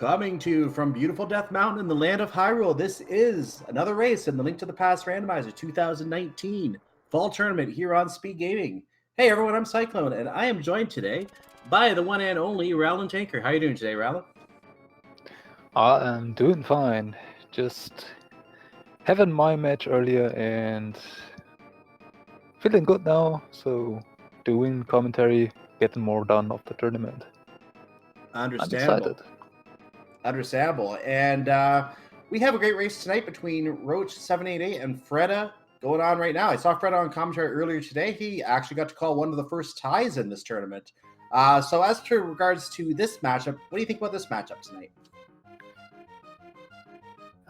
Coming to you from beautiful Death Mountain in the land of Hyrule, this is another race in the Link to the Past Randomizer 2019 Fall Tournament here on Speed Gaming. Hey everyone, I'm Cyclone, and I am joined today by the one and only Rowland Tanker. How are you doing today, Rowland? I am doing fine. Just having my match earlier and feeling good now. So doing commentary, getting more done of the tournament. Understandable. I'm excited. Understandable. And we have a great race tonight between Roach788 and Freddeh going on right now. I saw Freddeh on commentary earlier today. He actually got to call one of the first ties in this tournament. So as to regards to this matchup, what do you think about this matchup tonight?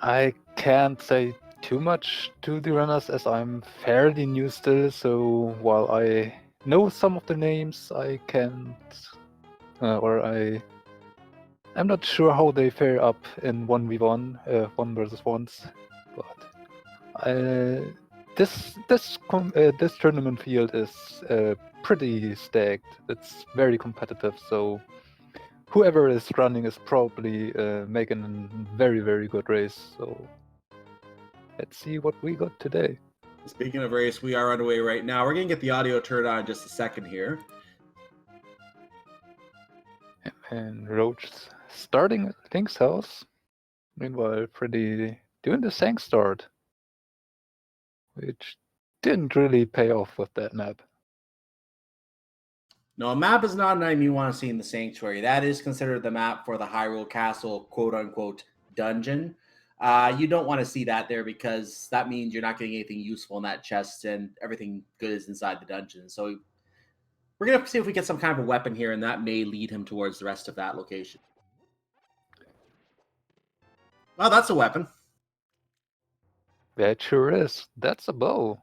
I can't say too much to the runners as I'm fairly new still, so while I know some of the names, I can't, I'm not sure how they fare up in 1v1, 1 versus 1s, but this tournament field is pretty stacked. It's very competitive, so whoever is running is probably making a very, very good race. So let's see what we got today. Speaking of race, we are underway right now. We're going to get the audio turned on in just a second here. And Roach starting at Link's house. Meanwhile, Freddeh doing the Sank start, which didn't really pay off with that map. No, a map is not an item you want to see in the Sanctuary. That is considered the map for the Hyrule Castle quote-unquote dungeon. You don't want to see that there because that means you're not getting anything useful in that chest and everything good is inside the dungeon. So we're going to see if we get some kind of a weapon here, and that may lead him towards the rest of that location. Well, that's a weapon. That sure is. That's a bow.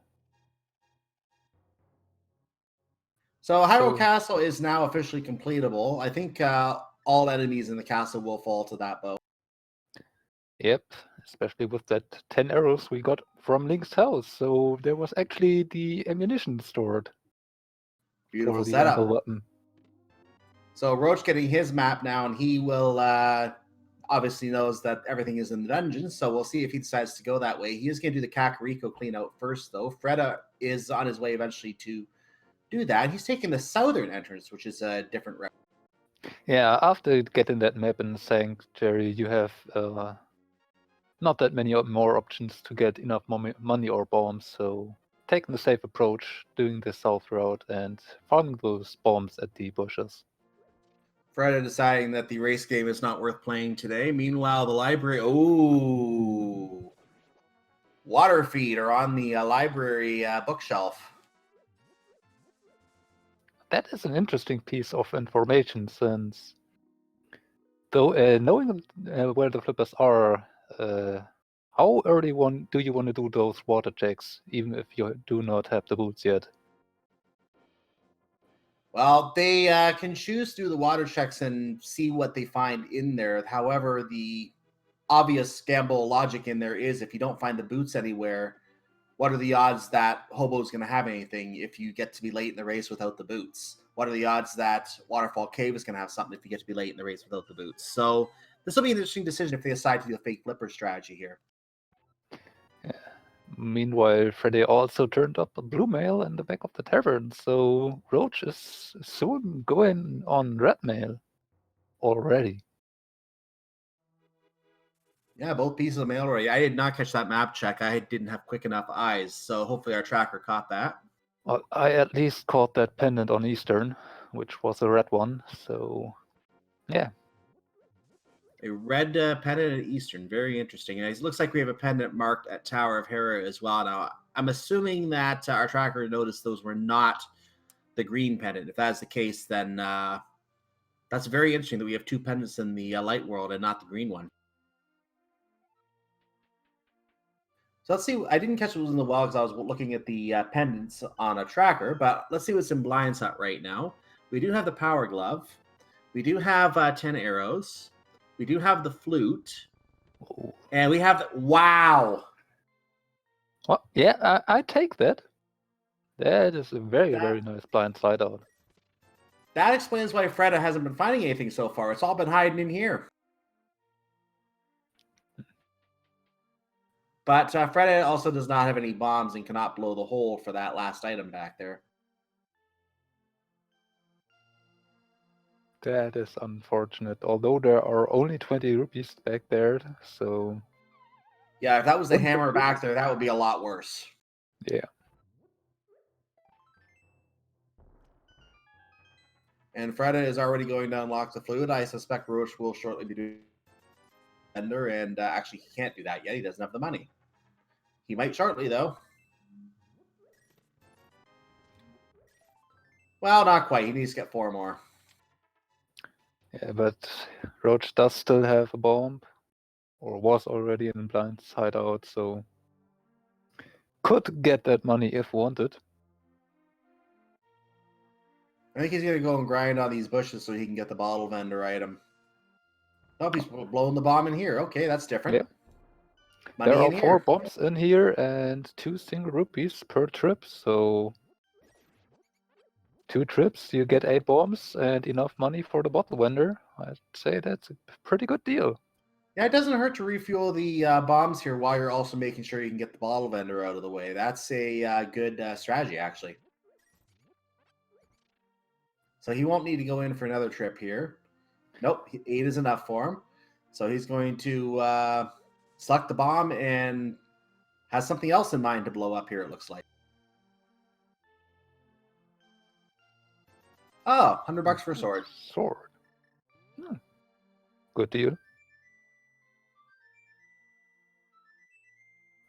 So Hyrule Castle is now officially completable. I think all enemies in the castle will fall to that bow. Yep, especially with that 10 arrows we got from Link's house. So there was actually the ammunition stored. Beautiful for the setup. Weapon. So Roach getting his map now, and he will obviously knows that everything is in the dungeon. So we'll see if he decides to go that way. He is going to do the Kakariko clean out first, though. Freddeh is on his way eventually to do that. He's taking the southern entrance, which is a different route. Yeah, after getting that map in Sanctuary, you have not that many more options to get enough money or bombs, so taking the safe approach, doing the south route, and farming those bombs at the bushes. Freddeh deciding that the race game is not worth playing today. Meanwhile, the library... Oh! Water feed are on the library bookshelf. That is an interesting piece of information, since though knowing where the flippers are, how early do you want to do those water checks, even if you do not have the boots yet? Well, they can choose to do the water checks and see what they find in there. However, the obvious gamble logic in there is if you don't find the boots anywhere, what are the odds that Hobo's going to have anything if you get to be late in the race without the boots? What are the odds that Waterfall Cave is going to have something if you get to be late in the race without the boots? So this will be an interesting decision if they decide to do a fake flipper strategy here. Yeah. Meanwhile, Freddeh also turned up a blue mail in the back of the tavern, so Roach is soon going on red mail already. Yeah, both pieces of mail already. I did not catch that map check. I didn't have quick enough eyes, so hopefully our tracker caught that. Well, I at least caught that pendant on Eastern, which was a red one, so yeah. A red pendant at Eastern. Very interesting. And it looks like we have a pendant marked at Tower of Hera as well. Now, I'm assuming that our tracker noticed those were not the green pendant. If that's the case, then that's very interesting that we have two pendants in the light world and not the green one. So let's see. I didn't catch what was in the well because I was looking at the pendants on a tracker, but let's see what's in Blind's Hut right now. We do have the Power Glove. We do have 10 arrows. We do have the flute. Ooh. And we have the... Wow! Well, yeah, I take that. That is a very, very nice blind slide out. That explains why Freddeh hasn't been finding anything so far. It's all been hiding in here. But Freddeh also does not have any bombs and cannot blow the hole for that last item back there. That is unfortunate, although there are only 20 rupees back there, so... Yeah, if that was the hammer back there, that would be a lot worse. Yeah. And Freddeh is already going to unlock the fluid. I suspect Roach will shortly be doing Ender, and actually he can't do that yet. He doesn't have the money. He might shortly, though. Well, not quite. He needs to get 4 more. Yeah, but Roach does still have a bomb, or was already in Blind's hideout, so could get that money if wanted. I think he's going to go and grind on these bushes so he can get the bottle vendor item. Oh, he's blowing the bomb in here. Okay, that's different. Yeah. Money There are in 4 here. bombs in here and 2 single rupees per trip, so 2 trips, you get 8 bombs and enough money for the bottle vendor. I'd say that's a pretty good deal. Yeah, it doesn't hurt to refuel the bombs here while you're also making sure you can get the bottle vendor out of the way. That's a good strategy, actually. So he won't need to go in for another trip here. Nope, 8 is enough for him. So he's going to select the bomb and has something else in mind to blow up here, it looks like. Oh, $100 for a sword. Sword. Good deal.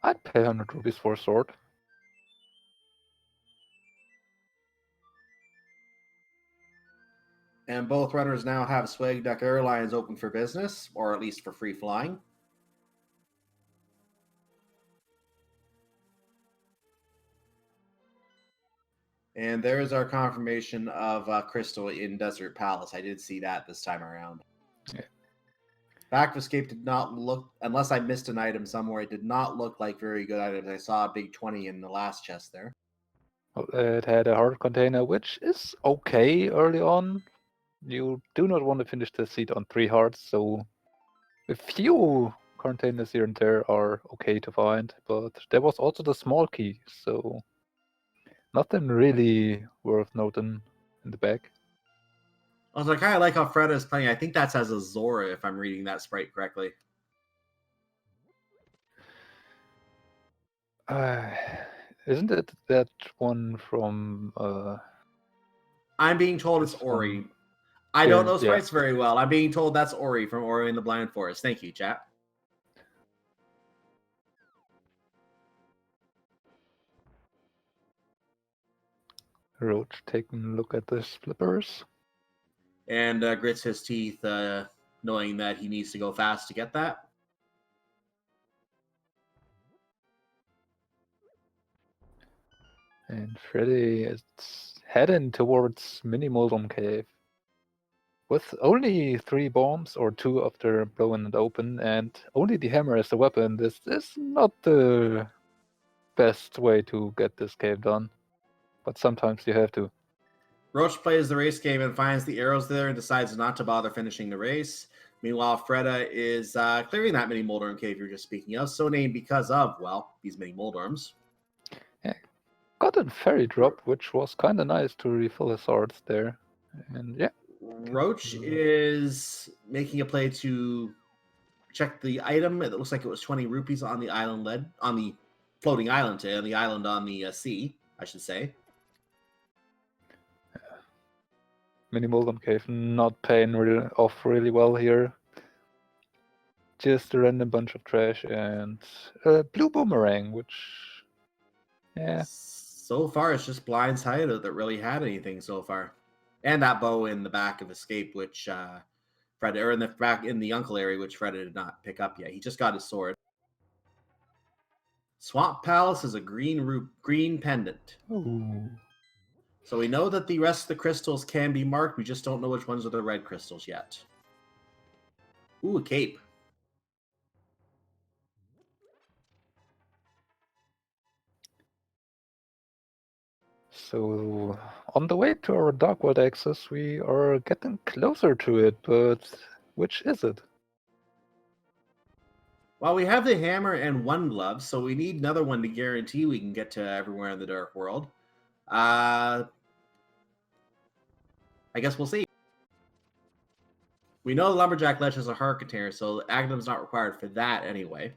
I'd pay 100 rupees for a sword. And both runners now have Swag Duck Airlines open for business, or at least for free flying. And there is our confirmation of Crystal in Desert Palace. I did see that this time around. Yeah. Back of Escape did not look, unless I missed an item somewhere, it did not look like very good items. I saw a big 20 in the last chest there. Well, it had a heart container, which is okay early on. You do not want to finish the seed on 3 hearts, so a few containers here and there are okay to find, but there was also the small key, so nothing really worth noting in the back. Also, I kind of like how Freddeh is playing. I think that's as a Zora, if I'm reading that sprite correctly. Isn't it that one from... I'm being told it's This Ori. one- I don't know yeah. sprites very well. I'm being told that's Ori from Ori and the Blind Forest. Thank you, chat. Roach taking a look at the flippers. And grits his teeth, knowing that he needs to go fast to get that. And Freddeh is heading towards Mini Moldom Cave. With only 3 bombs, or 2 after blowing it open, and only the hammer as a weapon, this is not the best way to get this cave done. But sometimes you have to. Roach plays the race game and finds the arrows there and decides not to bother finishing the race. Meanwhile, Freddeh is clearing that mini Moldorm cave you were just speaking of, so named because of, well, these mini Moldorms. Yeah. Got a fairy drop, which was kind of nice to refill his hearts there. And yeah. Roach is making a play to check the item. It looks like it was 20 rupees on the island lead, on the floating island, on the island on the sea, I should say. Mini Moldom Cave not paying off really well here. Just a random bunch of trash and a blue boomerang, which, yeah. So far, it's just Blind's hideout that really had anything so far. And that bow in the back of Escape, which Freddeh, or in the back in the Uncle area, which Freddeh did not pick up yet. He just got his sword. Swamp Palace is a green pendant. Ooh. So we know that the rest of the crystals can be marked. We just don't know which ones are the red crystals yet. Ooh, a cape. So, on the way to our Dark World access, we are getting closer to it, but which is it? Well, we have the hammer and one glove, so we need another one to guarantee we can get to everywhere in the Dark World. I guess we'll see. We know the Lumberjack Ledge has a heart container, so Aghanim's not required for that anyway.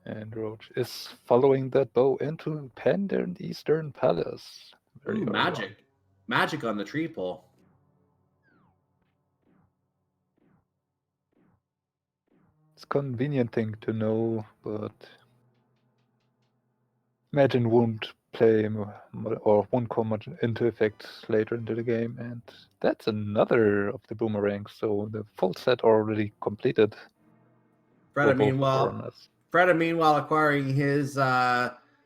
And Roach is following that bow into Pandern Eastern Palace. Ooh, magic. Magic on the tree pole. It's a convenient thing to know, but Imagine won't play or won't come much into effect later into the game, and that's another of the boomerangs. So the full set already completed. Freddeh, meanwhile, acquiring his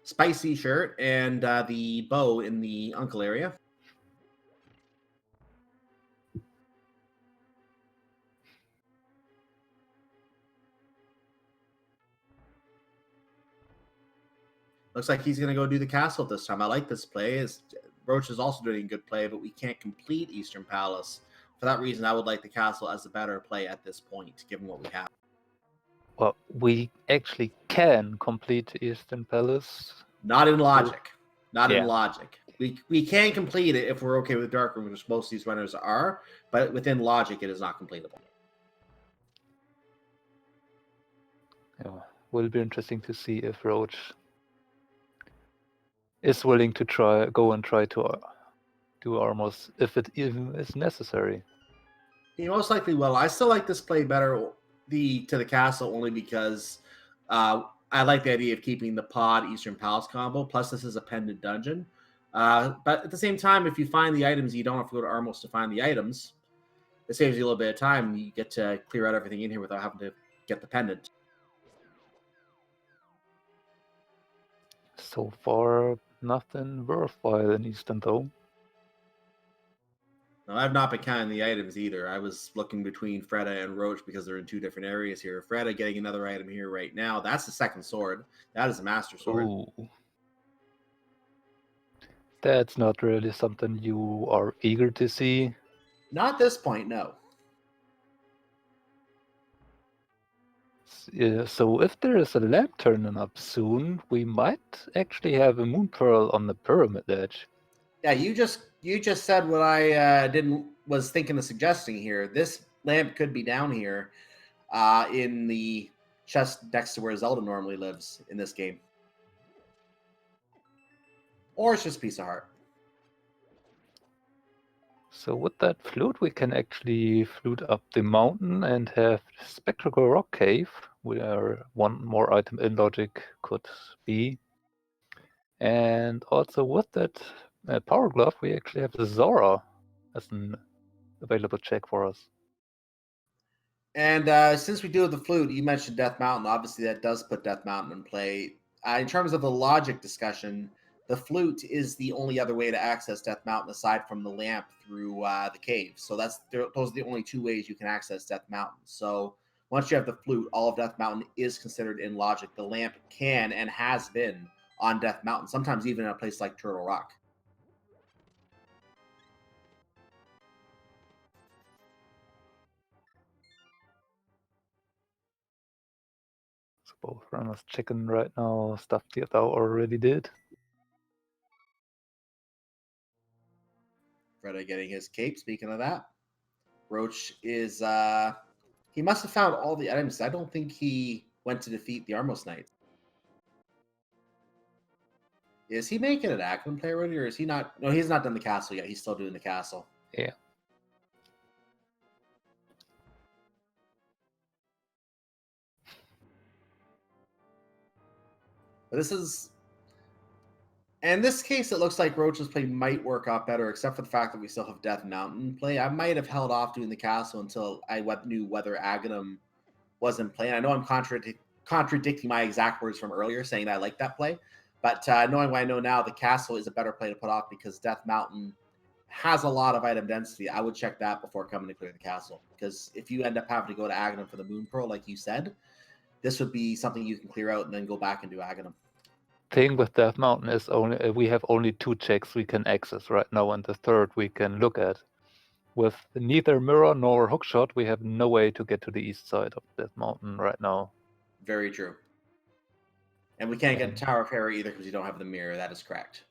spicy shirt and the bow in the uncle area. Looks like he's going to go do the castle this time. I like this play. Roach is also doing a good play, but we can't complete Eastern Palace. For that reason, I would like the castle as a better play at this point, given what we have. Well, we actually can complete Eastern Palace. Not in logic. In logic. We can complete it if we're okay with Dark Room, which most of these runners are, but within logic, it is not completable. Yeah, will be interesting to see if Roach is willing to try to do armors if it even is necessary. He most likely will. I still like this play better to the castle only because I like the idea of keeping the pod Eastern Palace combo. Plus, this is a pendant dungeon. But at the same time, if you find the items, you don't have to go to Armos to find the items. It saves you a little bit of time. You get to clear out everything in here without having to get the pendant. So far, nothing worthwhile in Eastern, though. No, I've not been counting the items either. I was looking between Freddeh and Roach because they're in two different areas here. Freddeh getting another item here right now. That's the second sword. That is a master sword. Ooh. That's not really something you are eager to see. Not at this point, no. So if there is a lamp turning up soon, we might actually have a moon pearl on the pyramid edge. Yeah, you just said what I was thinking of suggesting here. This lamp could be down here in the chest next to where Zelda normally lives in this game. Or it's just a piece of heart. So with that flute, we can actually flute up the mountain and have Spectacle Rock Cave, where one more item in logic could be. And also with that Power Glove, we actually have the Zora as an available check for us. And since we do have the flute, you mentioned Death Mountain. Obviously, that does put Death Mountain in play. In terms of the logic discussion, the flute is the only other way to access Death Mountain aside from the lamp through the cave. So those are the only two ways you can access Death Mountain. So once you have the flute, all of Death Mountain is considered in logic. The lamp can and has been on Death Mountain, sometimes even in a place like Turtle Rock. So both runners checking right now stuff that I already did. Freddeh getting his cape. Speaking of that, Roach is he must have found all the items. I don't think he went to defeat the Armos Knights. Is he making an Ackman play already, or is he not? No, he's not done the castle yet. He's still doing the castle. Yeah. But in this case, it looks like Roach's play might work out better, except for the fact that we still have Death Mountain play. I might have held off doing the castle until I knew whether Aghanim wasn't playing. I know I'm contradicting my exact words from earlier, saying that I like that play. But knowing what I know now, the castle is a better play to put off because Death Mountain has a lot of item density. I would check that before coming to clear the castle. Because if you end up having to go to Aghanim for the Moon Pearl, like you said, this would be something you can clear out and then go back and do Aghanim. Thing with Death Mountain is we have only two checks we can access right now, and the third we can look at. with neither mirror nor hookshot, we have no way to get to the east side of that mountain right now. Very true. And we can't get And- Tower of Terror either because you don't have the mirror. That is correct.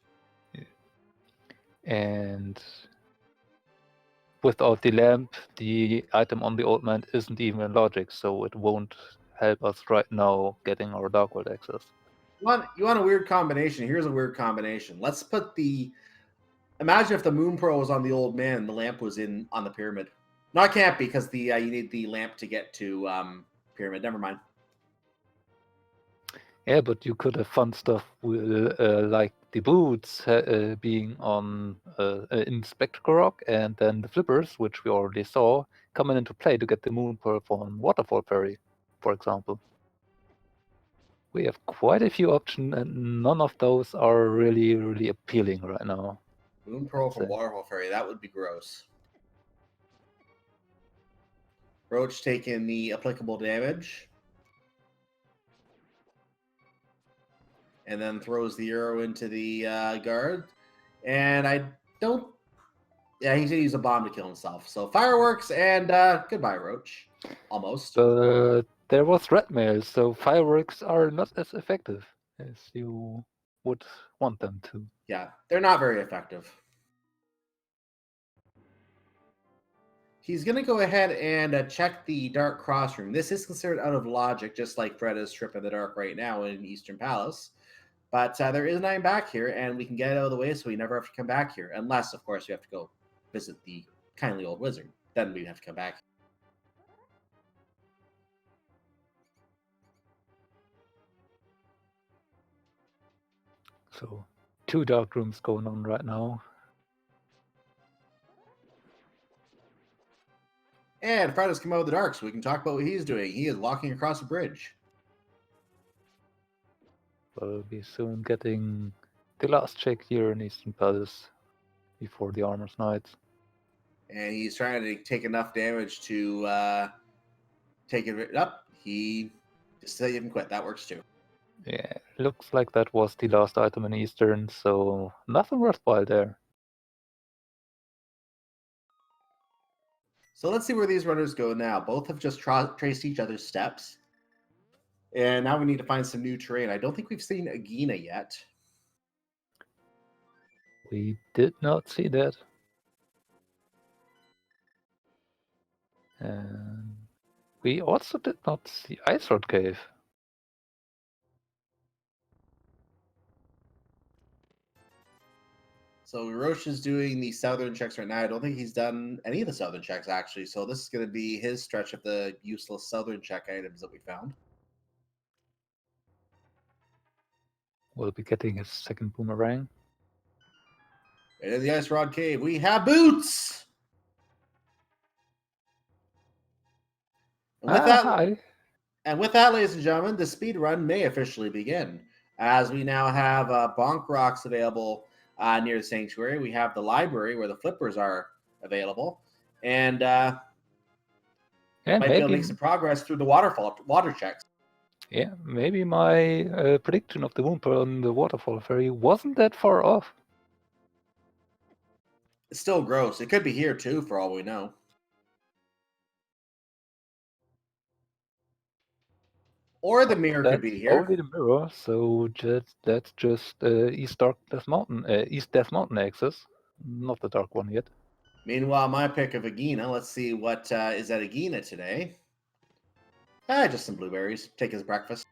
And without the lamp, the item on the old man isn't even in logic, so it won't help us right now getting our Dark World access. You want a weird combination? Here's a weird combination. Let's put the... Imagine if the Moon Pearl was on the old man and the lamp was on the pyramid. No, it can't be because the you need the lamp to get to pyramid. Never mind. Yeah, but you could have fun stuff with, like the boots being on in Spectacle Rock, and then the flippers, which we already saw, coming into play to get the Moon Pearl from Waterfall Ferry, for example. We have quite a few options, and none of those are really, really appealing right now. Moon Pearl I'd from say. Waterfall Ferry. That would be gross. Roach taking the applicable damage. And then throws the arrow into the guard. And I don't... Yeah, he's going to use a bomb to kill himself. So fireworks and goodbye, Roach. Almost. But there was red mail, so fireworks are not as effective as you would want them to. Yeah, they're not very effective. He's going to go ahead and check the Dark Cross Room. This is considered out of logic, just like Freddeh's Trip in the Dark right now in Eastern Palace. But there is an item back here, and we can get it out of the way so we never have to come back here. Unless, of course, we have to go visit the kindly old wizard. Then we'd have to come back. So 2 dark rooms going on right now. And Freddeh's come out of the dark, so we can talk about what he's doing. He is walking across a bridge. We'll be soon getting the last check here in Eastern Palace before the Armor's Night. And he's trying to take enough damage to take it up. He just said you can quit. That works too. Yeah, looks like that was the last item in Eastern, so nothing worthwhile there. So let's see where these runners go now. Both have just traced each other's steps. And now we need to find some new terrain. I don't think we've seen Agina yet. We did not see that. And we also did not see Ice Road Cave. So Roche is doing the southern checks right now. I don't think he's done any of the southern checks, actually. So this is going to be his stretch of the useless southern check items that we found. We'll be getting his second boomerang. And in the Ice Rod Cave, we have boots! And with that, ladies and gentlemen, the speed run may officially begin. As we now have bonk rocks available near the sanctuary. We have the library where the flippers are available. And might be able to make some progress through the water checks. Yeah, maybe my prediction of the Moon Pearl on the Waterfall Ferry wasn't that far off. It's still gross. It could be here too, for all we know. Or the mirror could be here. Only the mirror, so that's just East Death Mountain access, not the dark one yet. Meanwhile, my pick of Agina. Let's see what is at Agina today. Just some blueberries. Take his breakfast.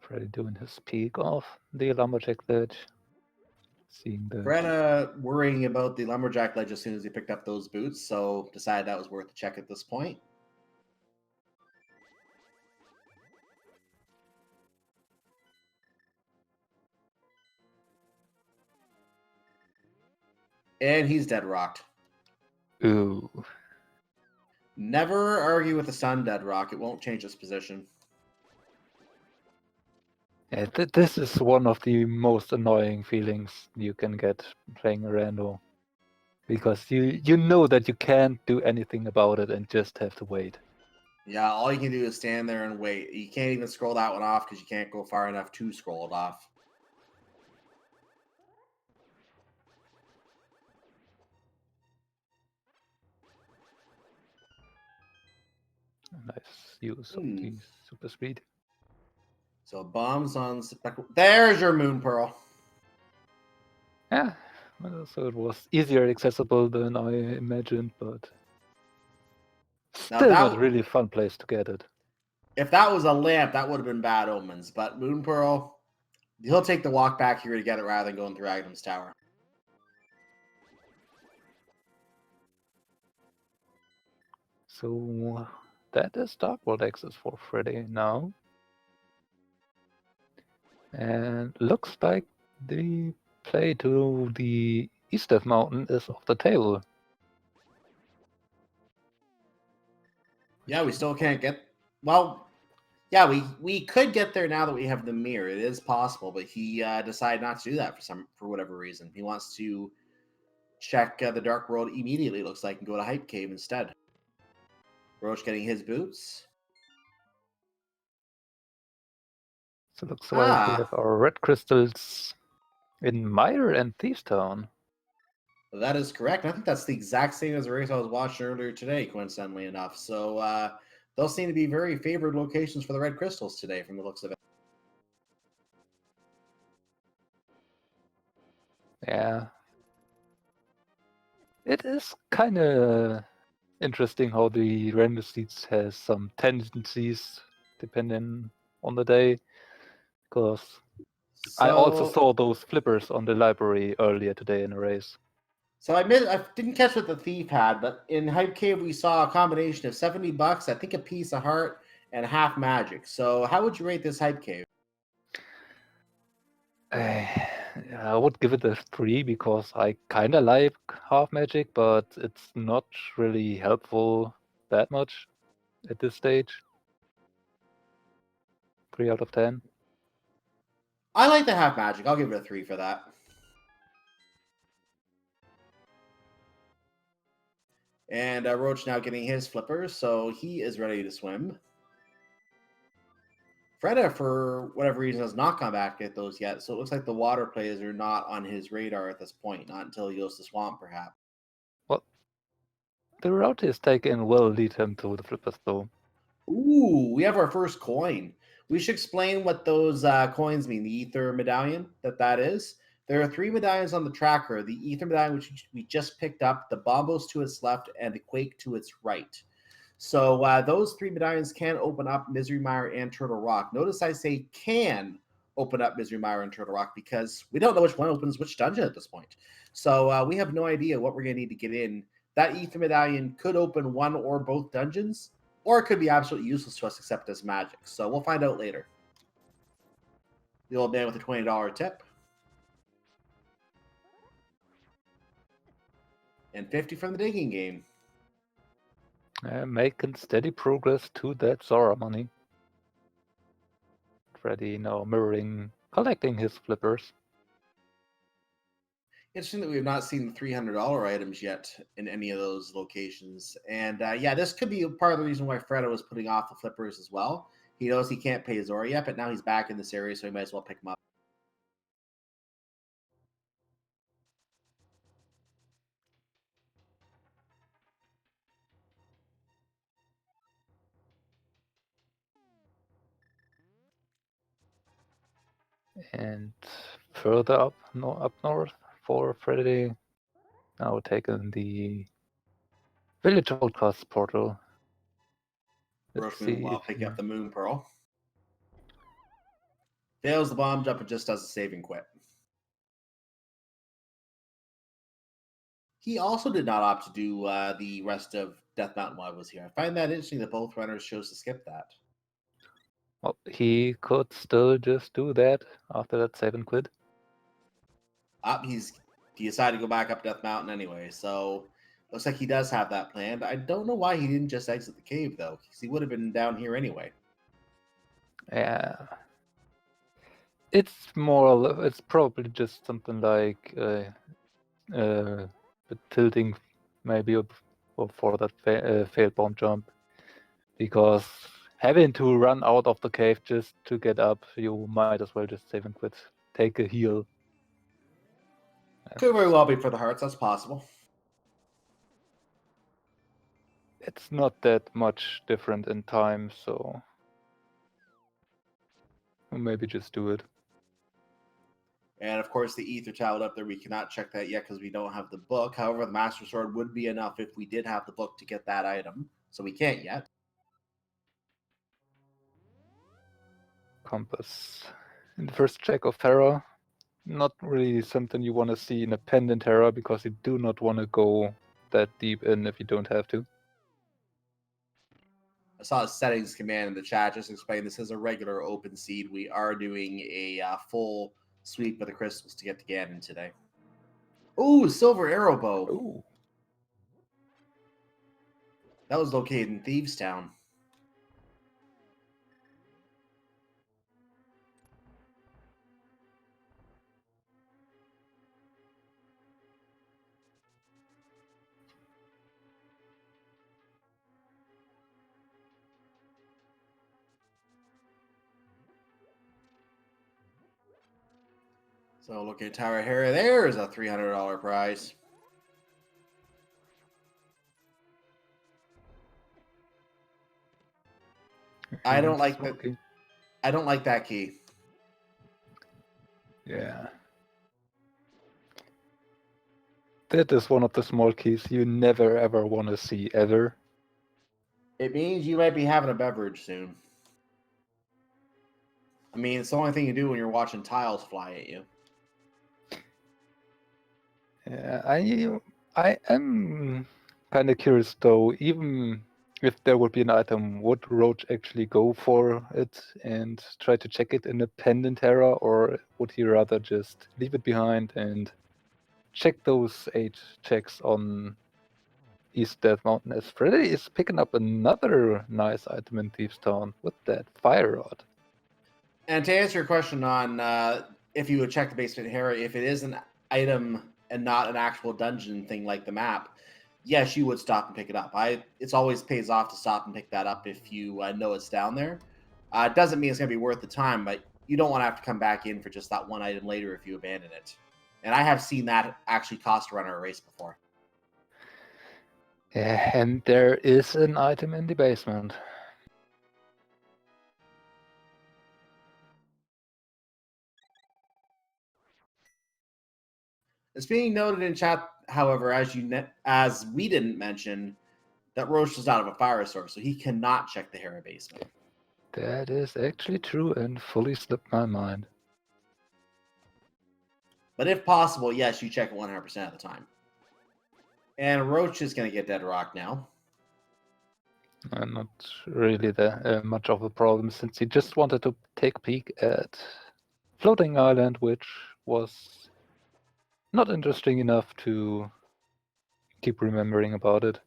Freddeh doing his peek off the lumberjack ledge. Seeing that. Freddeh worrying about the lumberjack ledge as soon as he picked up those boots, so decided that was worth a check at this point. And he's dead rocked. Ooh. Never argue with the sun, dead rock. It won't change its position. Yeah, this is one of the most annoying feelings you can get playing a rando. Because you know that you can't do anything about it and just have to wait. Yeah, all you can do is stand there and wait. You can't even scroll that one off because you can't go far enough to scroll it off. Nice use of the super speed. So bombs on there's your Moon Pearl. Yeah, so it was easier accessible than I imagined, but still not really a fun place to get it. If that was a lamp, that would have been bad omens. But Moon Pearl, he'll take the walk back here to get it rather than going through Agham's Tower. So that is Dark World access for Freddeh now. And looks like the play to the east of Mountain is off the table. Yeah, we still can't get... Well, yeah, we could get there now that we have the mirror. It is possible, but he decided not to do that for whatever reason. He wants to check the Dark World immediately, it looks like, and go to Hype Cave instead. Roach getting his boots. So looks like we have our red crystals in Mire and Thieves Town. That is correct. I think that's the exact same as the race I was watching earlier today, coincidentally enough. So those seem to be very favored locations for the red crystals today, from the looks of it. Yeah. It is kind of interesting how the random seeds has some tendencies depending on the day, because I also saw those flippers on the library earlier today in the race. So I didn't catch what the thief had, but in Hype Cave we saw a combination of $70, I think a piece of heart, and half magic. So how would you rate this Hype Cave? I would give it a 3 because I kind of like half magic, but it's not really helpful that much at this stage. 3 out of 10. I like the half magic. I'll give it a 3 for that. And Roach now getting his flippers, so he is ready to swim. Freddeh, for whatever reason, has not come back at those yet, so it looks like the water plays are not on his radar at this point, not until he goes to Swamp, perhaps. Well, the route his take-in will lead him to the flippers, though. Ooh, we have our first coin. We should explain what those coins mean. The Ether Medallion, that is. There are 3 medallions on the tracker. The Ether Medallion, which we just picked up, the Bombos to its left, and the Quake to its right. So those 3 medallions can open up Misery Mire and Turtle Rock. Notice I say can open up Misery Mire and Turtle Rock because we don't know which one opens which dungeon at this point. So we have no idea what we're going to need to get in. That Ether Medallion could open one or both dungeons, or it could be absolutely useless to us except as magic. So we'll find out later. The old man with a $20 tip. And 50 from the digging game. Making steady progress to that Zora money. Freddeh now collecting his flippers. Interesting that we have not seen the $300 items yet in any of those locations. And yeah, this could be part of the reason why Freddeh was putting off the flippers as well. He knows he can't pay Zora yet, but now he's back in this area, so he might as well pick him up. And further up north for Freddeh, now taking the Village Outcast portal. Roach meanwhile picking up the Moon Pearl. Fails the bomb jump and just does a save and quit. He also did not opt to do the rest of Death Mountain while I was here. I find that interesting that both runners chose to skip that. Well, he could still just do that after that save and quit. He decided to go back up Death Mountain anyway, so looks like he does have that planned. I don't know why he didn't just exit the cave, though, because he would have been down here anyway. Yeah. It's probably just something like tilting maybe for that failed bomb jump, because having to run out of the cave just to get up, you might as well just save and quit, take a heal. Could very well be for the hearts, that's possible. It's not that much different in time, so maybe just do it. And of course, the Ether tablet up there, we cannot check that yet because we don't have the book. However, the Master Sword would be enough if we did have the book to get that item. So we can't yet. Compass. In the first check of Terra, not really something you want to see in a pendant Terra because you do not want to go that deep in if you don't have to. I saw a settings command in the chat just explain this is a regular open seed. We are doing a full sweep of the crystals to get to Ganon today. Ooh, silver arrow bow. Ooh. That was located in Thieves Town. So looking at Tower Hera, there's a $300 prize. I don't like that. I don't like that key. Yeah. That is one of the small keys you never ever want to see ever. It means you might be having a beverage soon. I mean, it's the only thing you do when you're watching tiles fly at you. Yeah, I am kind of curious though, even if there would be an item, would Roach actually go for it and try to check it in a pendant Terra, or would he rather just leave it behind and check those 8 checks on East Death Mountain, as Freddeh is picking up another nice item in Thieves Town with that fire rod. And to answer your question on if you would check the basement Hera, if it is an item and not an actual dungeon thing like the map, yes, you would stop and pick it up. It's always pays off to stop and pick that up if you know it's down there. It doesn't mean it's going to be worth the time, but you don't want to have to come back in for just that one item later if you abandon it. And I have seen that actually cost a runner a race before. Yeah, and there is an item in the basement. It's being noted in chat, however, as we didn't mention, that Roach is out of a fire source, so he cannot check the Hera basement. That is actually true and fully slipped my mind. But if possible, yes, you check it 100% of the time. And Roach is going to get Dead Rock now. Not really that much of a problem, since he just wanted to take a peek at Floating Island, which was not interesting enough to keep remembering about it.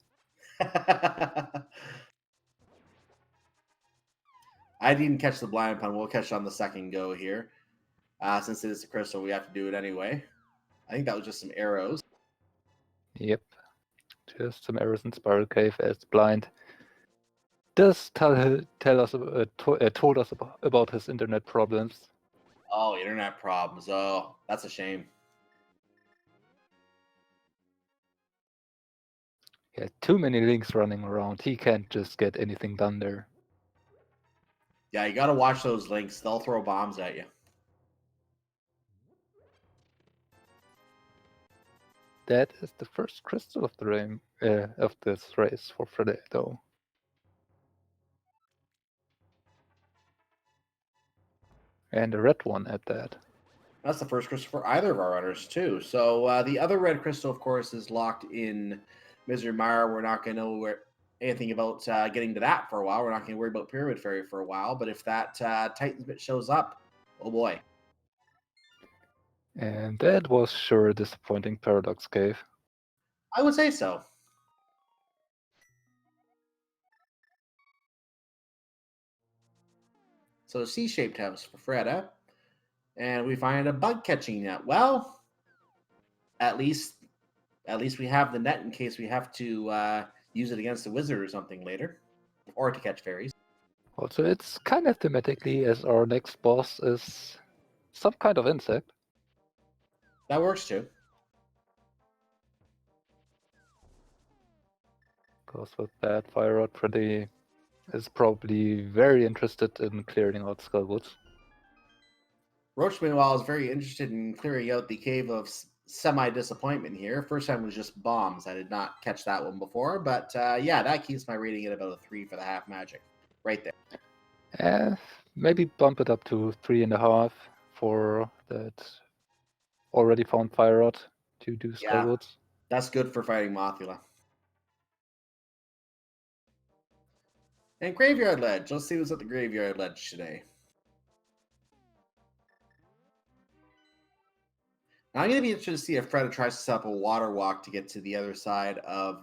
I didn't catch the blind pun. We'll catch it on the second go here. Since it is a crystal, we have to do it anyway. I think that was just some arrows. Yep. Just some arrows in Spiral Cave as Blind does told us about his internet problems. Oh, internet problems. Oh, that's a shame. Yeah, too many links running around. He can't just get anything done there. Yeah, you got to watch those links. They'll throw bombs at you. That is the first crystal of this race for Freddeh, though. And a red one at that. That's the first crystal for either of our runners, too. So the other red crystal, of course, is locked in Misery Mire. We're not going to know anything about getting to that for a while. We're not going to worry about Pyramid Fairy for a while. But if that Titan's bit shows up, oh boy. And that was sure a disappointing Paradox Cave. I would say so. So C-shaped house for Freddeh. And we find a bug catching net. Well, at least we have the net in case we have to use it against a wizard or something later, or to catch fairies. Also, it's kind of thematically as our next boss is some kind of insect. That works too. Because with that, Fire Rod Freddeh is probably very interested in clearing out Skullwoods. Roach, meanwhile, is very interested in clearing out the cave of semi-disappointment here. First time was just bombs. I did not catch that one before, but yeah, that keeps my rating at about a 3 for the half magic. Right there. Maybe bump it up to 3.5 for that already found Fire Rod to do Skullwoods. That's good for fighting Mothula. And Graveyard Ledge. Let's see what's at the Graveyard Ledge today. Now, I'm going to be interested to see if Freddeh tries to set up a water walk to get to the other side of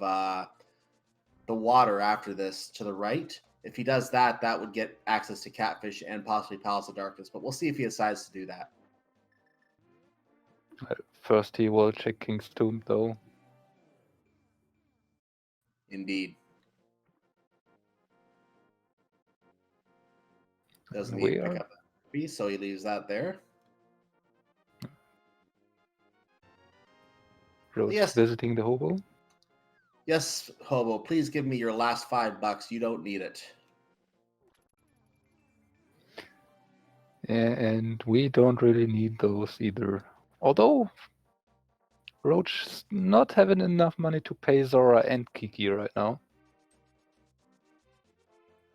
the water after this to the right. If he does that, that would get access to Catfish and possibly Palace of Darkness. But we'll see if he decides to do that. First, he will check King's Tomb, though. Indeed. Doesn't need to pick up a piece, so he leaves that there. Roach visiting the hobo. Yes, hobo, please give me your last $5. You don't need it. And we don't really need those either. Although Roach's not having enough money to pay Zora and Kiki right now.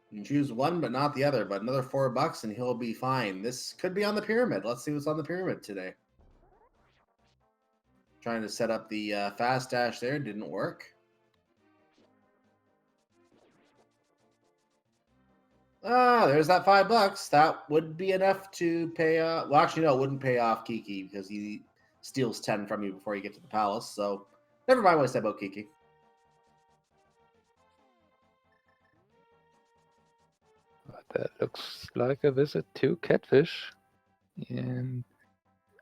You can choose one but not the other, but another $4 and he'll be fine. This could be on the pyramid. Let's see what's on the pyramid today. Trying to set up the fast dash there, didn't work. There's that $5. That would be enough to pay well, actually, no, it wouldn't pay off Kiki because he steals 10 from you before you get to the palace. So never mind what I said about Kiki. But that looks like a visit to Catfish. And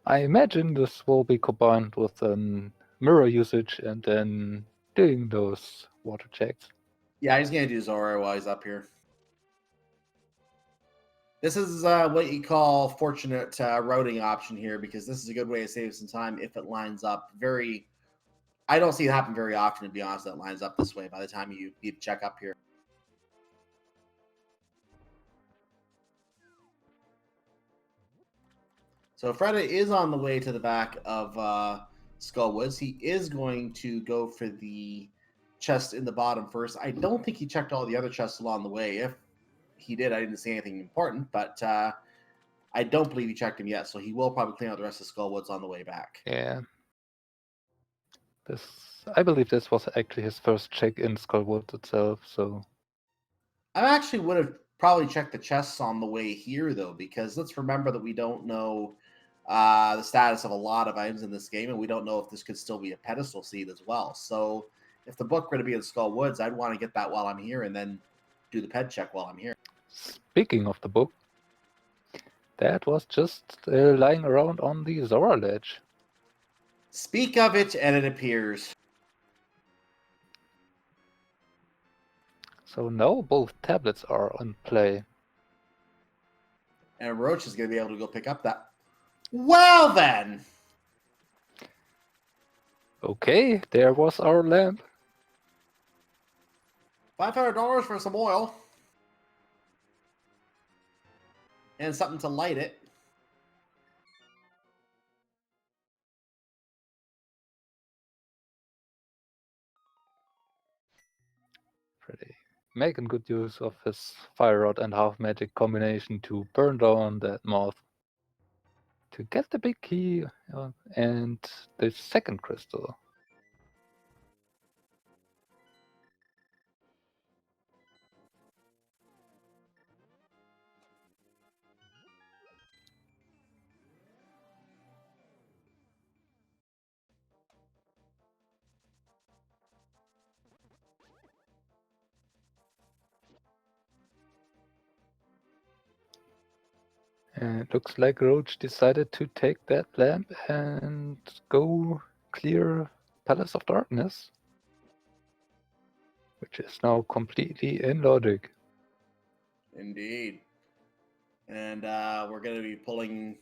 I imagine this will be combined with mirror usage and then doing those water checks. Yeah, he's going to do Zora while he's up here. This is what you call fortunate routing option here, because this is a good way to save some time if it lines up very... I don't see it happen very often, to be honest, that it lines up this way by the time you need to check up here. So Freddeh is on the way to the back of Skullwoods. He is going to go for the chest in the bottom first. I don't think he checked all the other chests along the way. If he did, I didn't see anything important, but I don't believe he checked them yet, so he will probably clean out the rest of Skullwoods on the way back. Yeah. I believe this was actually his first check in Skullwoods itself, so... I actually would have probably checked the chests on the way here, though, because let's remember that we don't know the status of a lot of items in this game, and we don't know if this could still be a pedestal seed as well. So if the book were to be in Skullwoods, I'd want to get that while I'm here and then do the ped check while I'm here. Speaking of the book, that was just lying around on the Zora ledge. Speak of it, and it appears. So now both tablets are on play. And Roach is going to be able to go pick up that. Well, then. Okay, there was our lamp. $500 for some oil. And something to light it. Freddeh making good use of his fire rod and half magic combination to burn down that moth. To get the big key and the second crystal. And it looks like Roach decided to take that lamp and go clear Palace of Darkness, which is now completely in logic. Indeed. And we're going to be pulling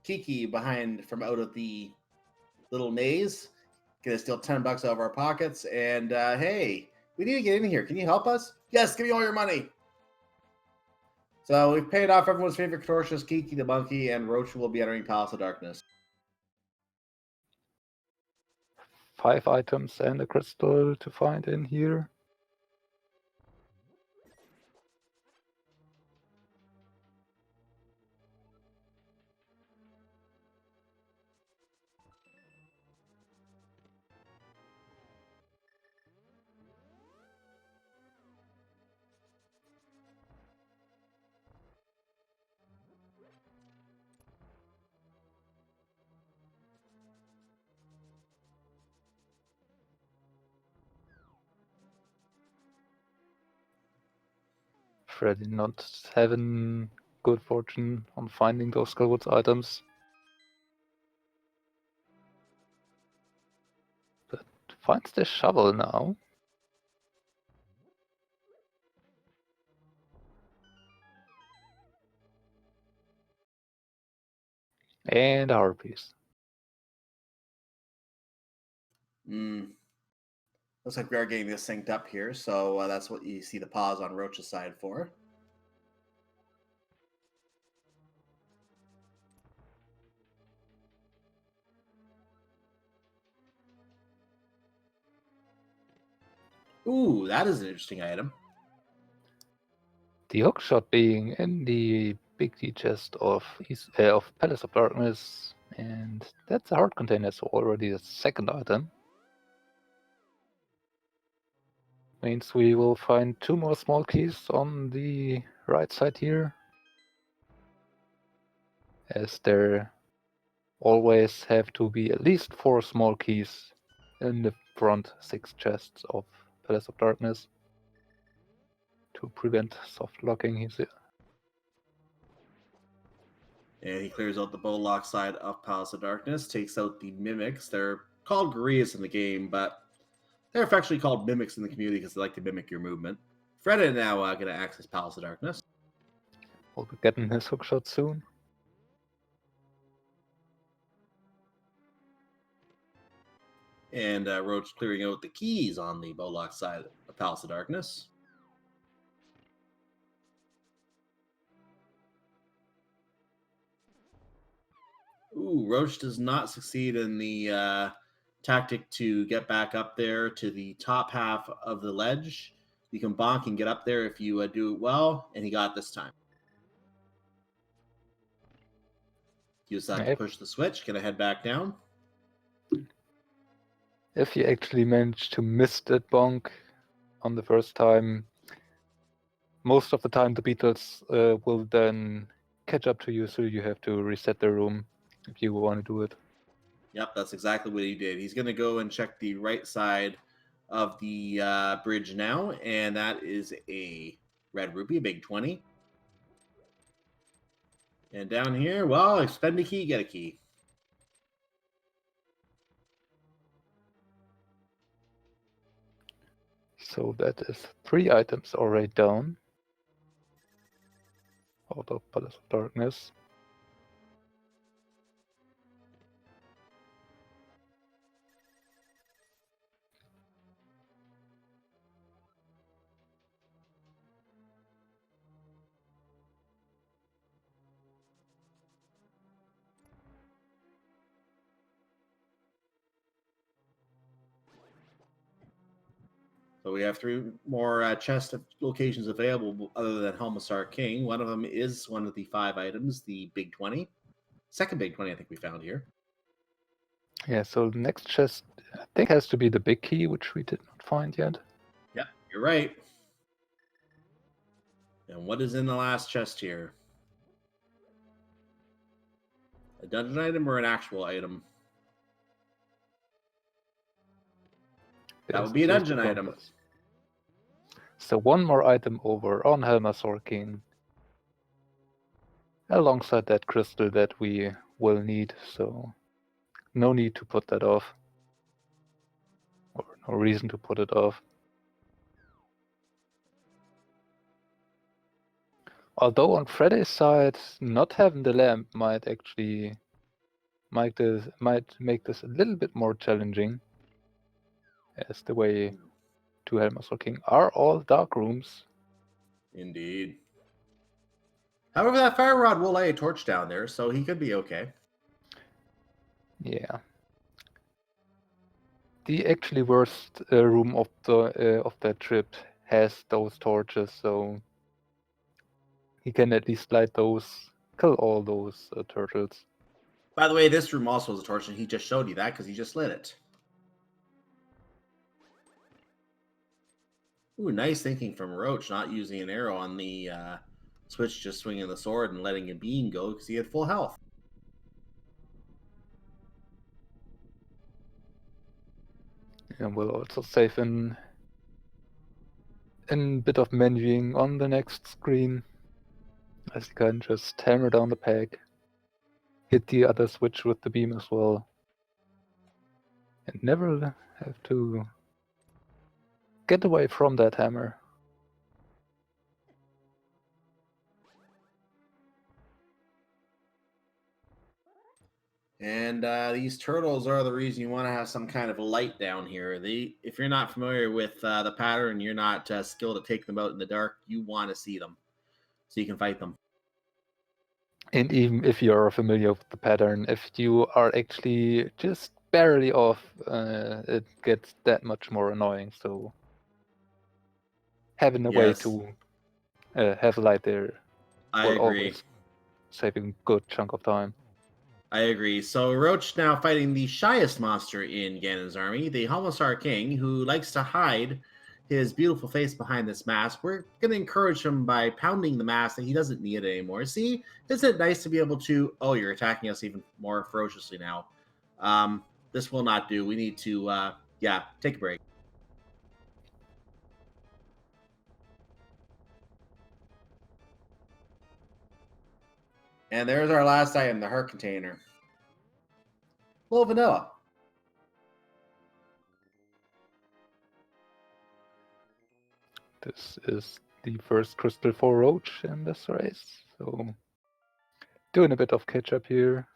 Kiki behind from out of the little maze. Going to steal $10 out of our pockets. And hey, We need to get in here. Can you help us? Yes, give me all your money. So we've paid off everyone's favorite contortionist, Kiki the monkey, and Roach will be entering Palace of Darkness. 5 items and a crystal to find in here. Freddeh not having good fortune on finding those Skullwoods items. But finds the shovel now. And a harpies. Looks like we are getting this synced up here, so that's what you see the pause on Roach's side for. Ooh, that is an interesting item. The hookshot being in the big D chest of Palace of Darkness, and that's a heart container, so already the second item. Means we will find 2 more small keys on the right side here, as there always have to be at least 4 small keys in the front 6 chests of Palace of Darkness to prevent soft locking. And he clears out the bowlock side of Palace of Darkness, takes out the mimics. They're called Gurias in the game, but they're actually called mimics in the community because they like to mimic your movement. Freddeh now going to access Palace of Darkness. We'll be getting his hookshot soon. And Roach clearing out the keys on the bowlock side of Palace of Darkness. Ooh, Roach does not succeed in the tactic to get back up there to the top half of the ledge. You can bonk and get up there if you do it well, and he got it this time. Use that to push the switch. Gonna head back down. If you actually manage to miss that bonk on the first time, most of the time the beetles will then catch up to you, so you have to reset the room if you want to do it. Yep, that's exactly what he did. He's going to go and check the right side of the bridge now, and that is a red rupee, a big 20. And down here, well, spend a key, get a key. So that is 3 items already down out of Palace of Darkness. So we have 3 more chest locations available other than Helmasar King. One of them is one of the 5 items, the big 20. Second big 20 I think we found here. Yeah, so the next chest I think has to be the big key, which we did not find yet. Yep, you're right. And what is in the last chest here? A dungeon item or an actual item? That would be a dungeon item. So 1 more item over on Helmasar King, alongside that crystal that we will need, so no need to put that off. Or no reason to put it off. Although on Freddeh's side, not having the lamp might actually make this a little bit more challenging, as the way to Helm's King are all dark rooms. Indeed. However, that fire rod will lay a torch down there, so he could be okay. Yeah. The actually worst room of that trip has those torches, so he can at least light those, kill all those turtles. By the way, this room also has a torch, and he just showed you that because he just lit it. Ooh, nice thinking from Roach, not using an arrow on the switch, just swinging the sword and letting a beam go because he had full health. And we'll also save in bit of menuing on the next screen, as you can just hammer down the peg, hit the other switch with the beam as well, and never have to get away from that hammer. And these turtles are the reason you want to have some kind of light down here. If you're not familiar with the pattern, you're not skilled to take them out in the dark, you want to see them so you can fight them. And even if you are familiar with the pattern, if you are actually just barely off, it gets that much more annoying. So having a way to have a light there will always save a good chunk of time. I agree. So Roach now fighting the shyest monster in Ganon's army, the Homosar King, who likes to hide his beautiful face behind this mask. We're going to encourage him by pounding the mask that he doesn't need it anymore. See, isn't it nice to be able to... Oh, you're attacking us even more ferociously now. This will not do. We need to, take a break. And there's our last item, the heart container. A little vanilla. This is the first crystal for Roach in this race, so doing a bit of catch-up here.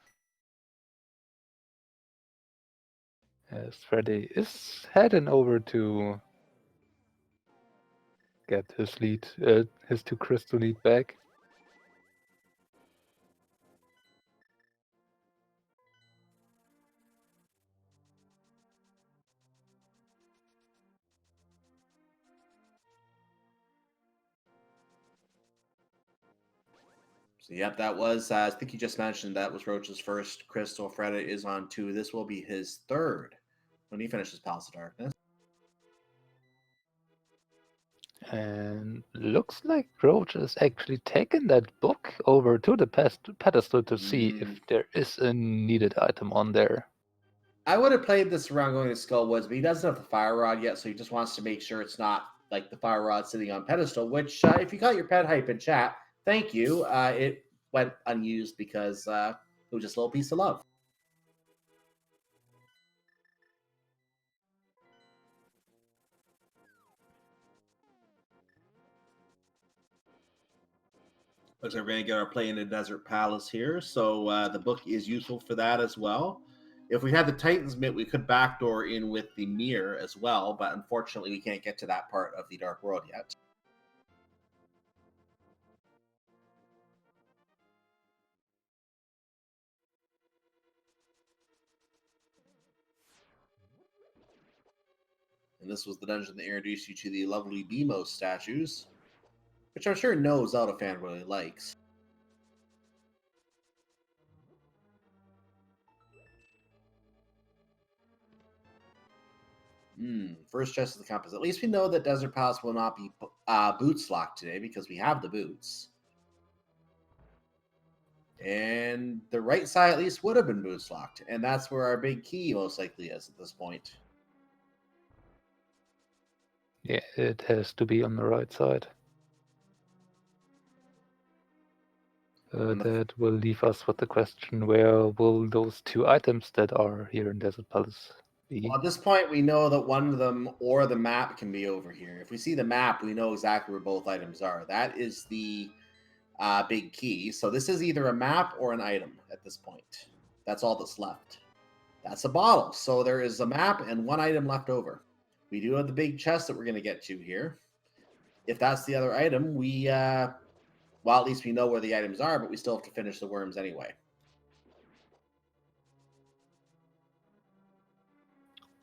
As Freddeh is heading over to get his lead, his 2 crystal lead back. So, yep, that was, I think you just mentioned that was Roach's first crystal. Freddeh is on 2. This will be his 3rd when he finishes Palace of Darkness. And looks like Roach has actually taken that book over to the pedestal to see if there is a needed item on there. I would have played this around going to Skullwoods, but he doesn't have the fire rod yet, so he just wants to make sure it's not like the fire rod sitting on pedestal, which if you got your pet hype in chat, thank you. It went unused because it was just a little piece of love. Looks like we're going to get our play in the Desert Palace here, so the book is useful for that as well. If we had the Titan's Mitt, we could backdoor in with the mirror as well, but unfortunately we can't get to that part of the Dark World yet. And this was the dungeon that introduced you to the lovely Beamos statues, which I'm sure no Zelda fan really likes. First chest of the compass. At least we know that Desert Palace will not be boots locked today because we have the boots. And the right side at least would have been boots locked. And that's where our big key most likely is at this point. Yeah, it has to be on the right side. That will leave us with the question, where will those 2 items that are here in Desert Palace be? Well, at this point, we know that one of them or the map can be over here. If we see the map, we know exactly where both items are. That is the big key. So this is either a map or an item at this point. That's all that's left. That's a bottle. So there is a map and one item left over. we do have the big chest that we're going to get to here. If that's the other item, we, well, at least we know where the items are, but we still have to finish the worms anyway.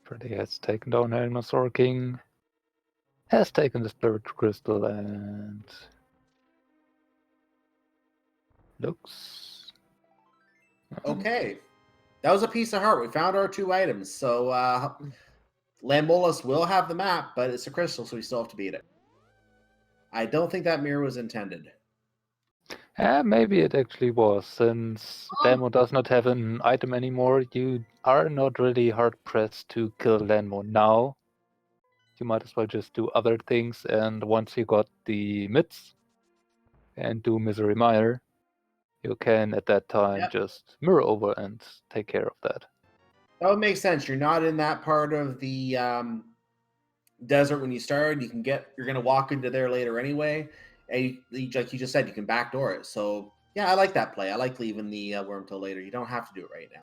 Freddeh has taken down Helmasaur King, has taken the Spirit Crystal, and looks... Okay. That was a piece of heart. We found our 2 items. So Lambolas will have the map, but it's a crystal, so we still have to beat it. I don't think that mirror was intended. Maybe it actually was. Since Lanmo does not have an item anymore, you are not really hard-pressed to kill Lanmo now. You might as well just do other things, and once you got the mids and do Misery Mire, you can at that time just mirror over and take care of that. That would make sense. You're not in that part of the desert when you started. You're going to walk into there later anyway. And like you just said, you can backdoor it. So yeah, I like that play. I like leaving the worm till later. You don't have to do it right now.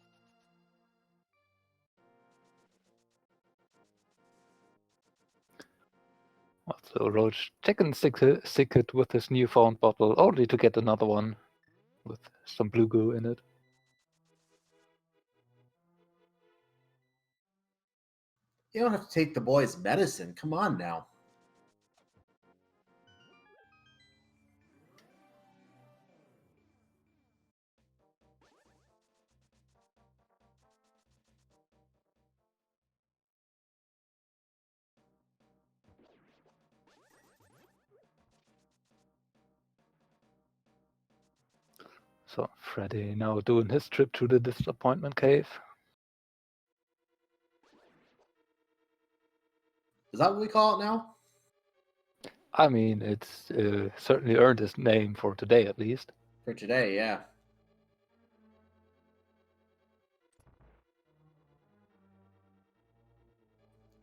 Also, Roach chicken sicket with his newfound bottle, only to get another one with some blue goo in it. You don't have to take the boy's medicine. Come on now. So Freddeh now doing his trip to the Disappointment Cave. Is that what we call it now? I mean, it's certainly earned its name for today, at least. For today, yeah.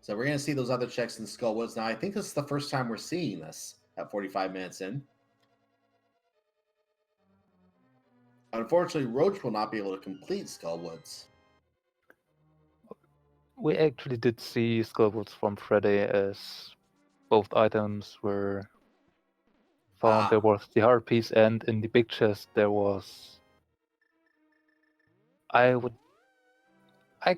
So we're going to see those other checks in Skullwoods. Now, I think this is the first time we're seeing this at 45 minutes in. Unfortunately, Roach will not be able to complete Skullwoods. We actually did see Skullwoods from Freddeh as both items were found. There was the heart piece, and in the big chest there was... I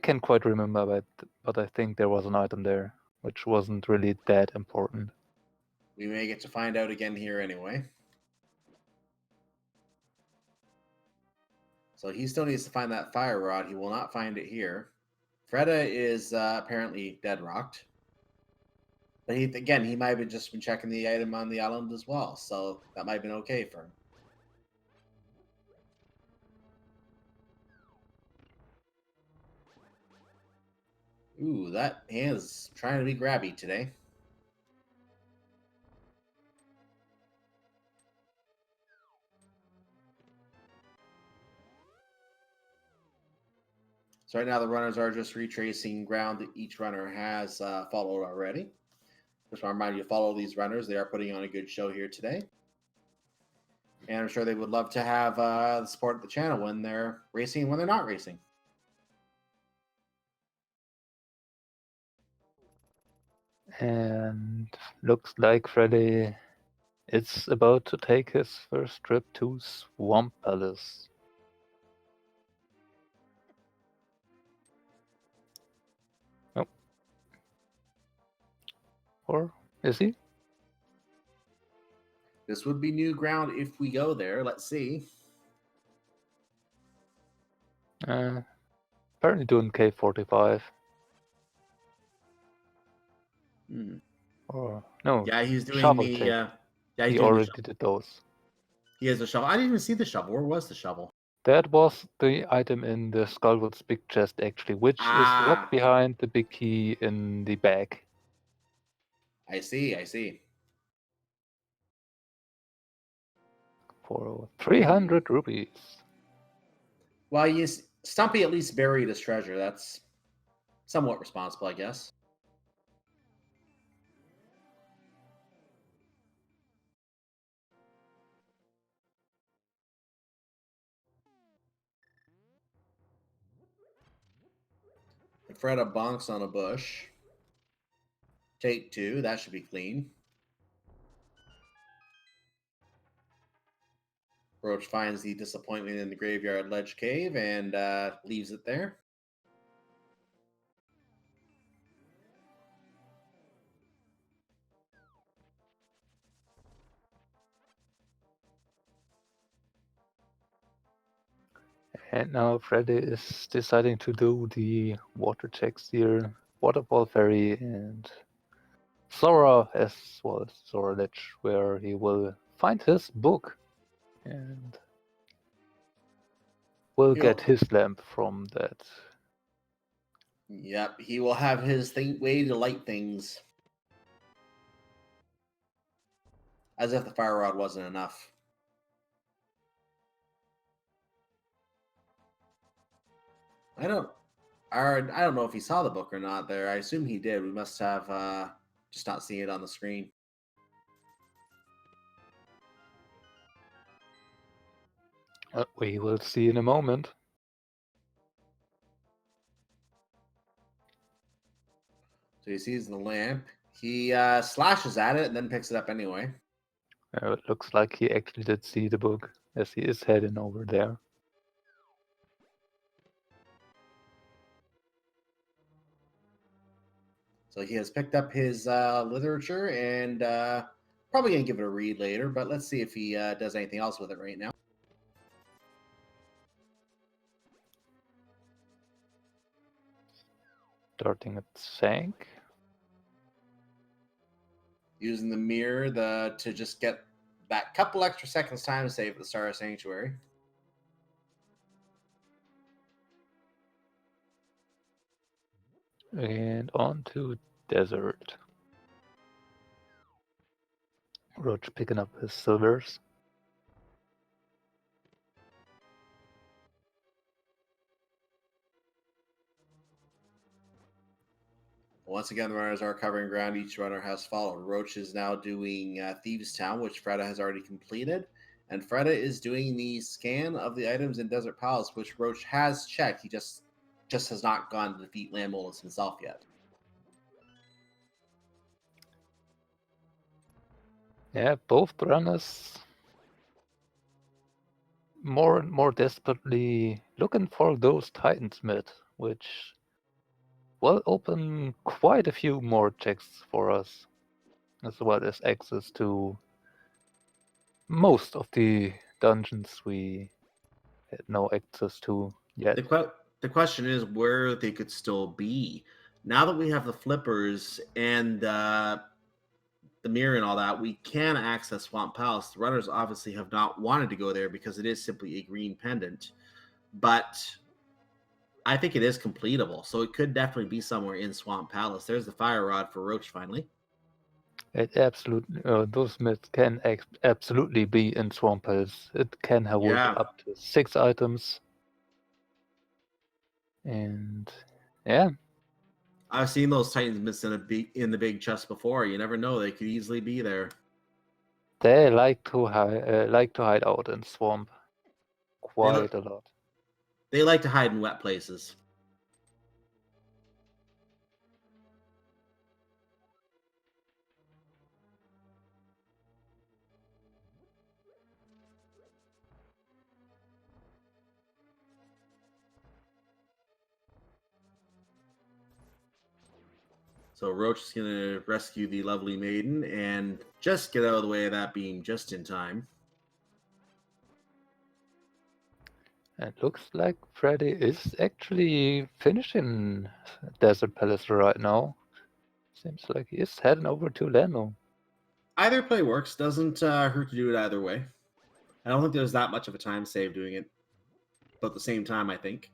can't quite remember, but I think there was an item there, which wasn't really that important. We may get to find out again here anyway. So he still needs to find that fire rod. He will not find it here. Freddeh is apparently dead rocked. But he might have just been checking the item on the island as well. So that might have been okay for him. Ooh, that hand is trying to be grabby today. So right now the runners are just retracing ground that each runner has followed already. Just want to remind you to follow these runners. They are putting on a good show here today. And I'm sure they would love to have the support of the channel when they're racing and when they're not racing. And looks like Freddeh is about to take his first trip to Swamp Palace. Nope. Or is he? This would be new ground if we go there. Let's see. Apparently doing K45. Or no. Yeah, he's doing shovel the. check. Yeah, he already did those. He has a shovel. I didn't even see the shovel. Where was the shovel? That was the item in the Skullwood's big chest, actually, which is locked behind the big key in the bag. I see. For 300 rupees. Well, Stumpy at least buried his treasure. That's somewhat responsible, I guess. Freddeh bonks on a bush. Take 2. That should be clean. Roach finds the disappointment in the graveyard ledge cave and leaves it there. And now Freddeh is deciding to do the water checks here, Waterfall Ferry and Zora as well as Zora Ledge, where he will find his book and will get his lamp from that. Yep, he will have his way to light things. As if the fire rod wasn't enough. I don't know if he saw the book or not there. I assume he did. We must have just not seen it on the screen. We will see in a moment. So he sees the lamp. He slashes at it and then picks it up anyway. It looks like he actually did see the book, as he is heading over there. So he has picked up his literature and probably going to give it a read later, but let's see if he does anything else with it right now. Starting at Sank. Using the mirror to just get that couple extra seconds time to save the Star Sanctuary. And on to Desert. Roach picking up his silvers. Once again, the runners are covering ground. Each runner has followed. Roach is now doing Thieves Town, which Freddeh has already completed. And Freddeh is doing the scan of the items in Desert Palace, which Roach has checked. He just has not gone to defeat Land Molus himself yet. Yeah, both runners more and more desperately looking for those Titansmith, which will open quite a few more checks for us, as well as access to most of the dungeons we had no access to yet. The question is where they could still be. Now that we have the flippers and the mirror and all that, we can access Swamp Palace. The runners obviously have not wanted to go there because it is simply a green pendant. But I think it is completable, so it could definitely be somewhere in Swamp Palace. There's the fire rod for Roach finally. It absolutely, those myths can absolutely be in Swamp Palace. It can hold up to 6 items. And yeah, I've seen those Titans myths in the big chest before. You never know; they could easily be there. they like to hide out in swamp quite a lot. They like to hide in wet places. So Roach is going to rescue the lovely maiden and just get out of the way of that beam just in time. And looks like Freddeh is actually finishing Desert Palace right now. Seems like he is heading over to Leno. Either play works. Doesn't hurt to do it either way. I don't think there's that much of a time save doing it. But at the same time, I think.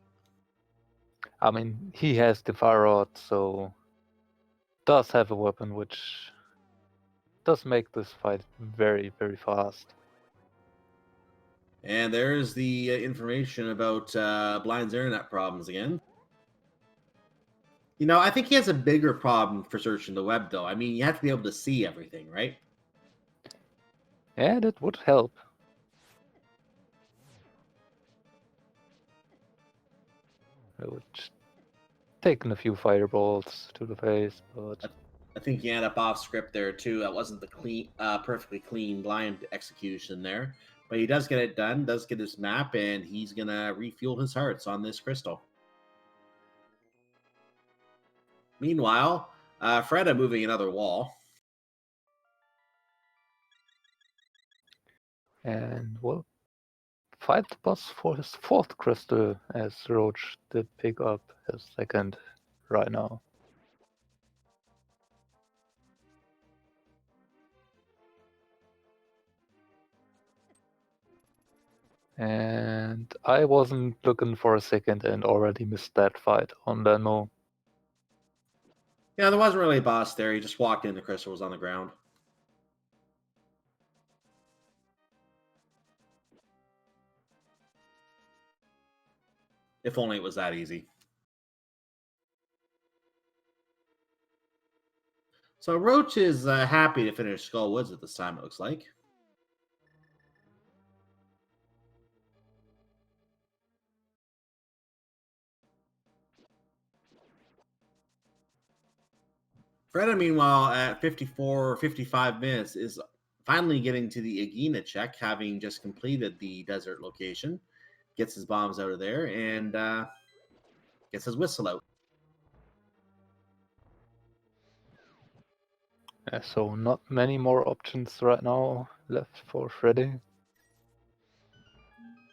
I mean, he has the fire rod, so does have a weapon, which does make this fight very, very fast. And there's the information about Blind's internet problems again. You know, I think he has a bigger problem for searching the web, though. I mean, you have to be able to see everything, right? Yeah, that would help. I would taken a few fireballs to the face, but I think he ended up off script there too. That wasn't the perfectly clean blind execution there, but he does get it done. Does get his map, and he's gonna refuel his hearts on this crystal. Meanwhile, Freddeh moving another wall. And we'll fight the boss for his 4th crystal, as Roach did pick up his 2nd right now. And I wasn't looking for a second and already missed that fight on Demo. Yeah, there wasn't really a boss there. He just walked in. The crystal was on the ground. If only it was that easy. So Roach is happy to finish Skull Woods at this time, it looks like. Freddeh, meanwhile, at 54 or 55 minutes, is finally getting to the Agena check, having just completed the desert location. Gets his bombs out of there and gets his whistle out. So not many more options right now left for Freddeh.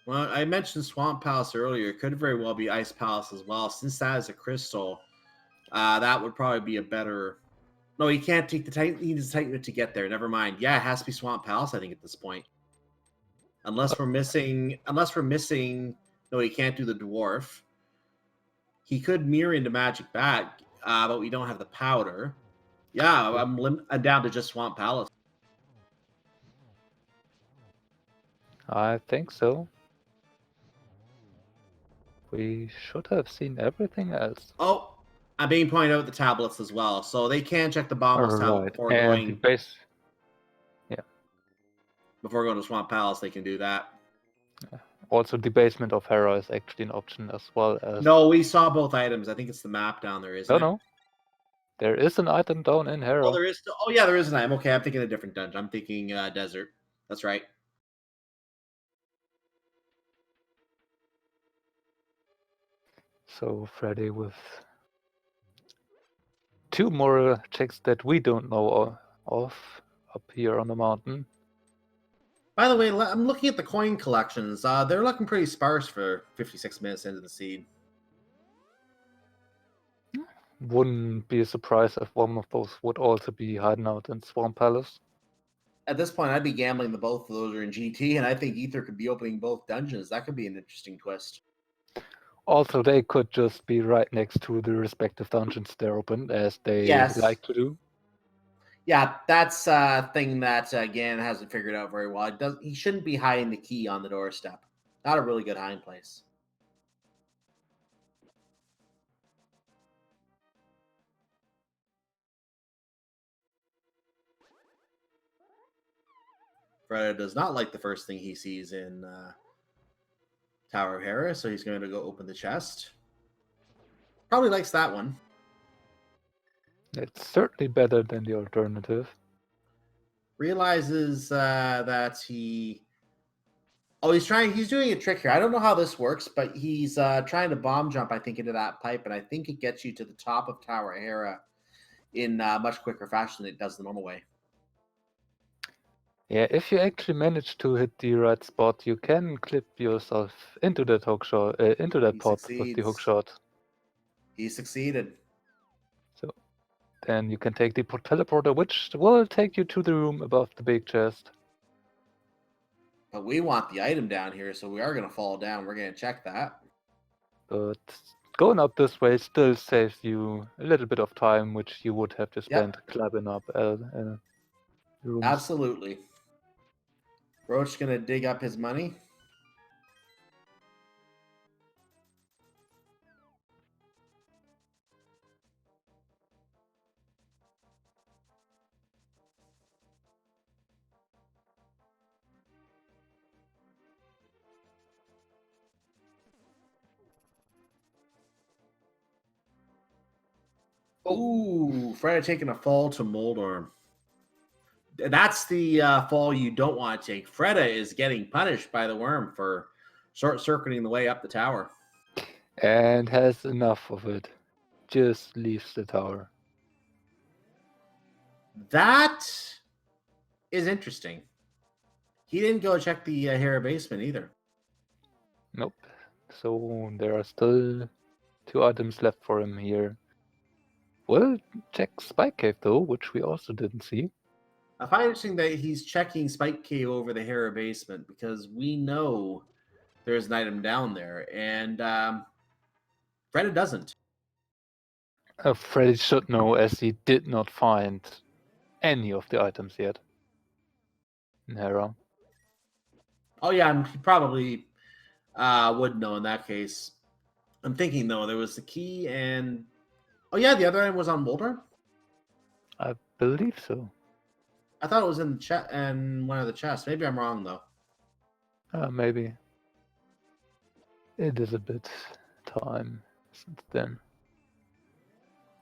Well, I mentioned Swamp Palace earlier. It could very well be Ice Palace as well. Since that is a crystal, that would probably be a better... No, he can't take the Titan. He needs to Titan it to get there. Never mind. Yeah, it has to be Swamp Palace, I think, at this point. Unless we're missing... No, he can't do the Dwarf. He could mirror into Magic Bat, but we don't have the powder. Yeah, I'm down to just Swamp Palace. I think so. We should have seen everything else. Oh, I'm being pointed out the tablets as well, so they can check the bombless tablet before and going. Before going to Swamp Palace, they can do that. Also, debasement of Hera is actually an option as well as. No, we saw both items. I think it's the map down there, isn't it? No. There is an item down in Hera. Oh, there is. Oh, yeah, there is an item. Okay, I'm thinking a different dungeon. I'm thinking desert. That's right. So Freddeh with 2 more checks that we don't know of up here on the mountain. By the way, I'm looking at the coin collections. They're looking pretty sparse for 56 minutes into the seed. Wouldn't be a surprise if one of those would also be hiding out in Swamp Palace. At this point, I'd be gambling that both of those are in GT, and I think Ether could be opening both dungeons. That could be an interesting twist. Also, they could just be right next to the respective dungeons they're open, as they like to do. Yeah, that's a thing that Ganon hasn't figured out very well. He shouldn't be hiding the key on the doorstep. Not a really good hiding place. Freddeh does not like the first thing he sees in Tower of Hera, so he's going to go open the chest. Probably likes that one. It's certainly better than the alternative. Realizes that he... Oh, he's doing a trick here. I don't know how this works, but he's trying to bomb jump, I think, into that pipe, and I think it gets you to the top of Tower of Hera in much quicker fashion than it does the normal way. Yeah, if you actually manage to hit the right spot, you can clip yourself into that hook shot, into that pot with the hook shot. He succeeded. So then you can take the teleporter, which will take you to the room above the big chest. But we want the item down here, so we are going to fall down. We're going to check that. But going up this way still saves you a little bit of time, which you would have to spend climbing up rooms. Absolutely. Roach going to dig up his money. Ooh, Freddeh taking a fall to Moldorm. That's the fall you don't want to take. Freddeh is getting punished by the worm for short-circuiting the way up the tower. And has enough of it. Just leaves the tower. That is interesting. He didn't go check the Hera basement either. Nope. So there are still 2 items left for him here. We'll check Spike Cave though, which we also didn't see. I find it interesting that he's checking Spike Cave over the Hera basement because we know there's an item down there, and Freddeh doesn't. Freddeh should know, as he did not find any of the items yet in Hera. Oh yeah, he probably would know in that case. I'm thinking though, there was the key, and oh yeah, the other item was on Moldorm. I believe so. I thought it was in the chat and one of the chests. Maybe I'm wrong though. Maybe. It is a bit time since then.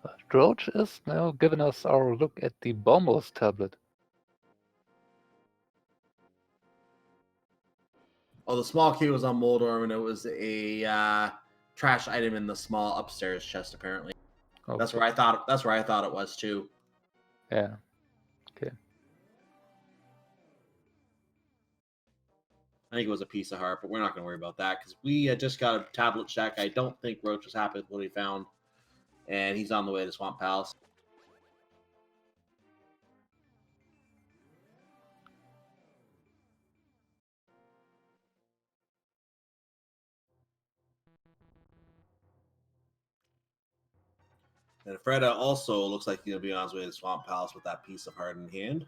But Roach is now giving us our look at the Bombos tablet. Oh, the small key was on Moldorm, and it was a trash item in the small upstairs chest. Apparently, Okay. that's where I thought. That's where I thought it was too. Yeah. Okay. I think it was a piece of heart, but we're not going to worry about that because we just got a tablet check. I don't think Roach was happy with what he found, and he's on the way to Swamp Palace. And Freddeh also looks like he'll be on his way to Swamp Palace with that piece of heart in hand.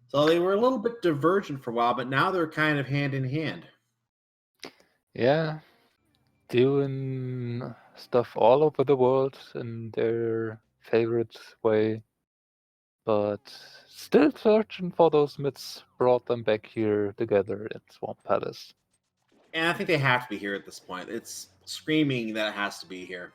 So they were a little bit divergent for a while, but now they're kind of hand in hand. Yeah. Doing stuff all over the world in their favorite way. But still searching for those myths brought them back here together in Swamp Palace. And I think they have to be here at this point. It's screaming that it has to be here.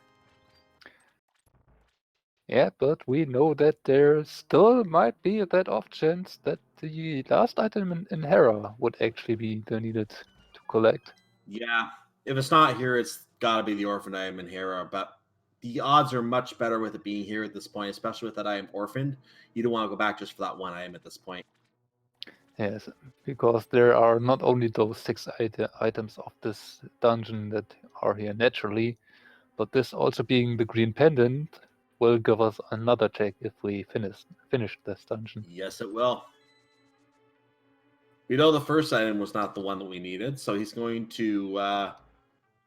Yeah, but we know that there still might be that off chance that the last item in Hera would actually be the needed to collect. Yeah, if it's not here, it's got to be the orphaned item in Hera. But the odds are much better with it being here at this point, especially with that item orphaned. You don't want to go back just for that one item at this point. Yes, because there are not only those 6 items of this dungeon that are here naturally, but this also being the green pendant will give us another check if we finish this dungeon. Yes, it will. We know the first item was not the one that we needed, so he's going to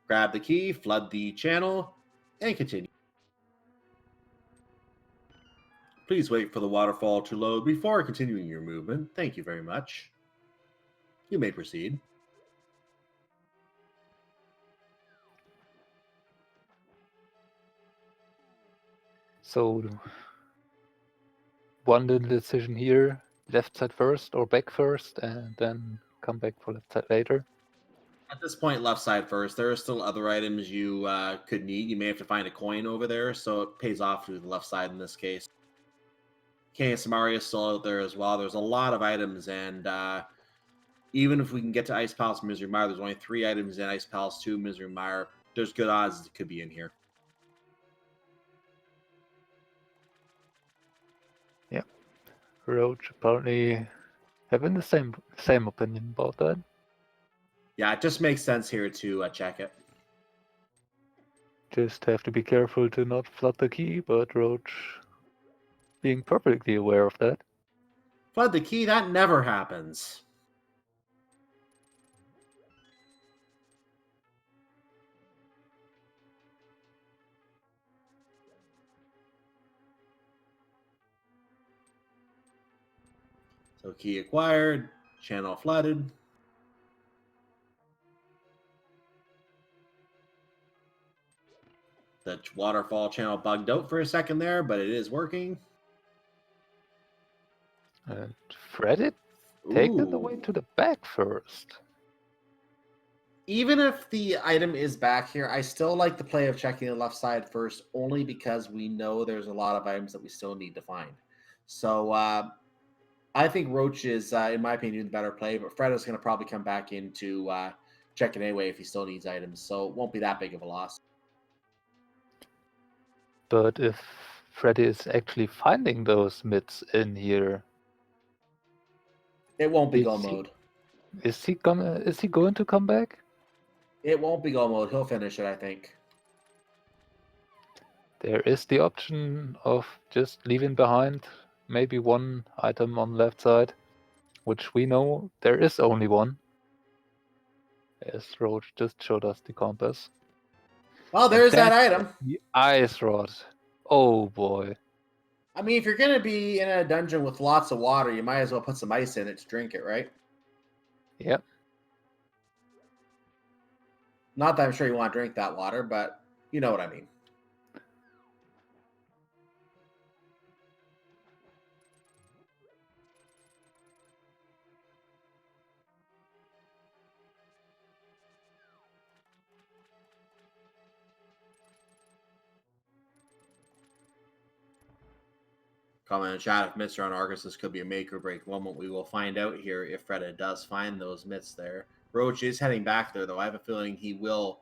grab the key, flood the channel, and continue. Please wait for the waterfall to load before continuing your movement. Thank you very much. You may proceed. So, one little decision here, left side first or back first, and then come back for left side later. At this point, left side first. There are still other items you could need. You may have to find a coin over there, so it pays off to the left side in this case. King of Samaria is still out there as well. There's a lot of items, and even if we can get to Ice Palace Misery Mire, there's only 3 items in Ice Palace 2 Misery Mire. There's good odds it could be in here. Yeah, Roach apparently having the same opinion about that. Yeah, it just makes sense here to check it. Just have to be careful to not flood the key, but Roach being perfectly aware of that. Flood the key, that never happens. So key acquired, channel flooded. The waterfall channel bugged out for a second there, but it is working. And Freddeh taking the way to the back first. Even if the item is back here, I still like the play of checking the left side first, only because we know there's a lot of items that we still need to find. So I think Roach is, in my opinion, the better play, but Freddeh's going to probably come back into checking anyway if he still needs items, so it won't be that big of a loss. But if Freddeh is actually finding those mids in here, It won't be is go he- mode. is he going to come back? It won't be go mode. He'll finish it, I think. There is the option of just leaving behind maybe one item on left side, which we know there is only one. As Roach just showed us the compass. Well, And there's that that's item. the ice rod. Oh boy. I mean, if you're going to be in a dungeon with lots of water, you might as well put some ice in it to drink it, right? Yep. Not that I'm sure you want to drink that water, but you know what I mean. Comment in the chat if Mr. on Argus, this could be a make or break moment. We will find out here if Freddeh does find those mitts there. Roach is heading back there, though. I have a feeling he will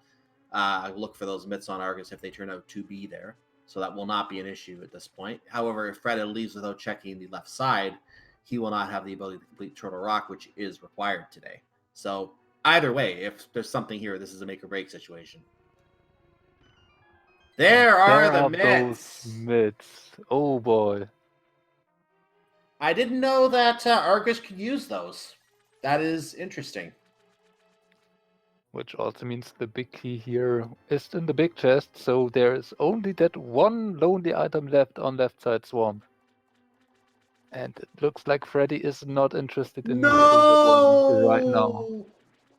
look for those mitts on Argus if they turn out to be there. So that will not be an issue at this point. However, if Freddeh leaves without checking the left side, he will not have the ability to complete Turtle Rock, which is required today. So either way, if there's something here, this is a make or break situation. There are the mitts. Those mids. Oh boy. I didn't know that Argus could use those. That is interesting. Which also means the big key here is in the big chest, so there is only that one lonely item left on left side swamp. And it looks like Freddeh is not interested in getting that one right now.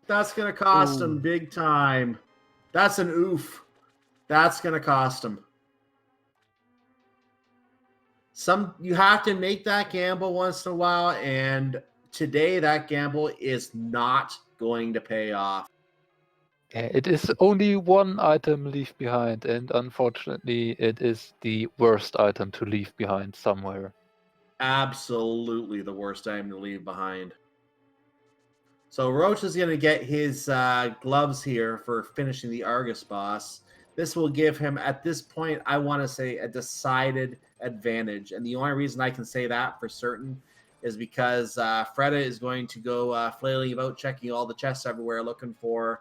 That's going to cost him Ooh. big time. That's an oof. That's going to cost him. You have to make that gamble once in a while, and today that gamble is not going to pay off. It is only one item left behind, and unfortunately it is the worst item to leave behind somewhere. Absolutely the worst item to leave behind. So Roach is going to get his gloves here for finishing the Argus boss. This will give him, at this point, I want to say a decided advantage. And the only reason I can say that for certain is because Freddeh is going to go flailing about, checking all the chests everywhere, looking for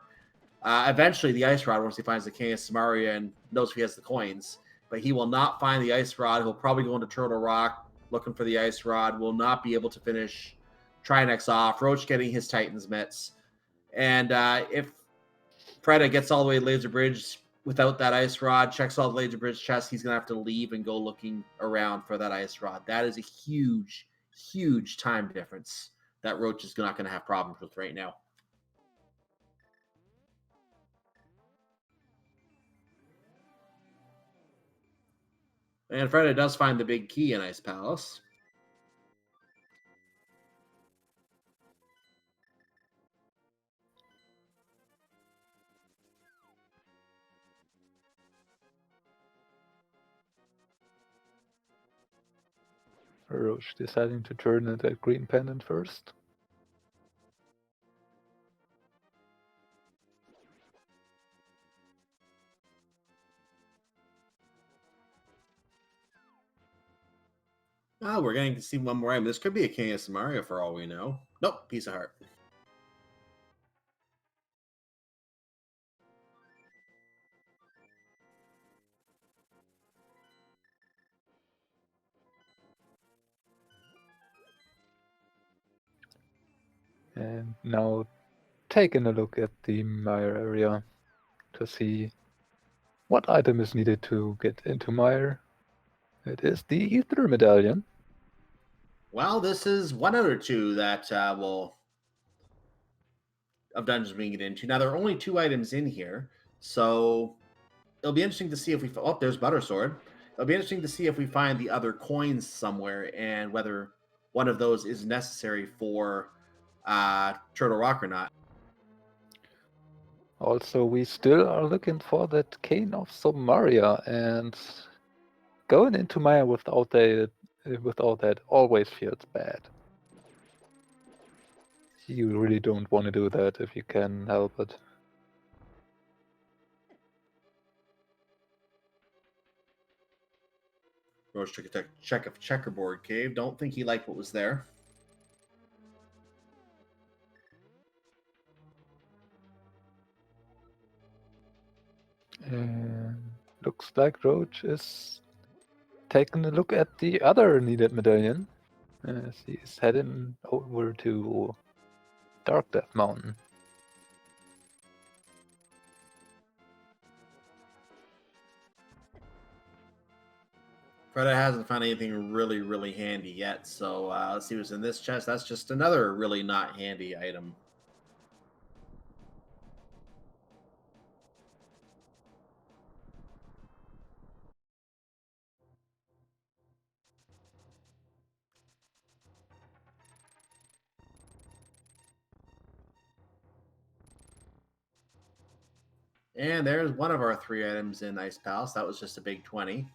eventually the Ice Rod once he finds the King of Samaria and knows if he has the coins. But he will not find the Ice Rod. He'll probably go into Turtle Rock looking for the Ice Rod. Will not be able to finish Trinex off. Roach getting his Titans mitts. And if Freddeh gets all the way to Laser Bridge without that Ice Rod, checks all the Laser Bridge chests, he's going to have to leave and go looking around for that Ice Rod. That is a huge, huge time difference that Roach is not going to have problems with right now. And Freddeh does find the big key in Ice Palace. Roach deciding to turn in that green pendant first. Oh, we're getting to see one more item. This could be a King of Samaria for all we know. Nope, Piece of Heart. And now taking a look at the mire area to see what item is needed to get into mire. It is the Ether Medallion. Well, this is one out of two that will of dungeons we can get into. Now there are only two items in here, so it'll be interesting to see if we. Oh, there's Butter Sword. It'll be interesting to see if we find the other coins somewhere and whether one of those is necessary for Turtle Rock or not. Also, we still are looking for that Cane of Somaria, and going into Maya without that always feels bad. You really don't want to do that if you can help it. Roach took a check of checkerboard cave. Don't think he liked what was there. And looks like Roach is taking a look at the other needed medallion, as he is heading over to Dark Death Mountain. Freddeh hasn't found anything really, really handy yet. So let's see what's in this chest. That's just another really not handy item. And there's one of our 3 items in Ice Palace. That was just a big 20.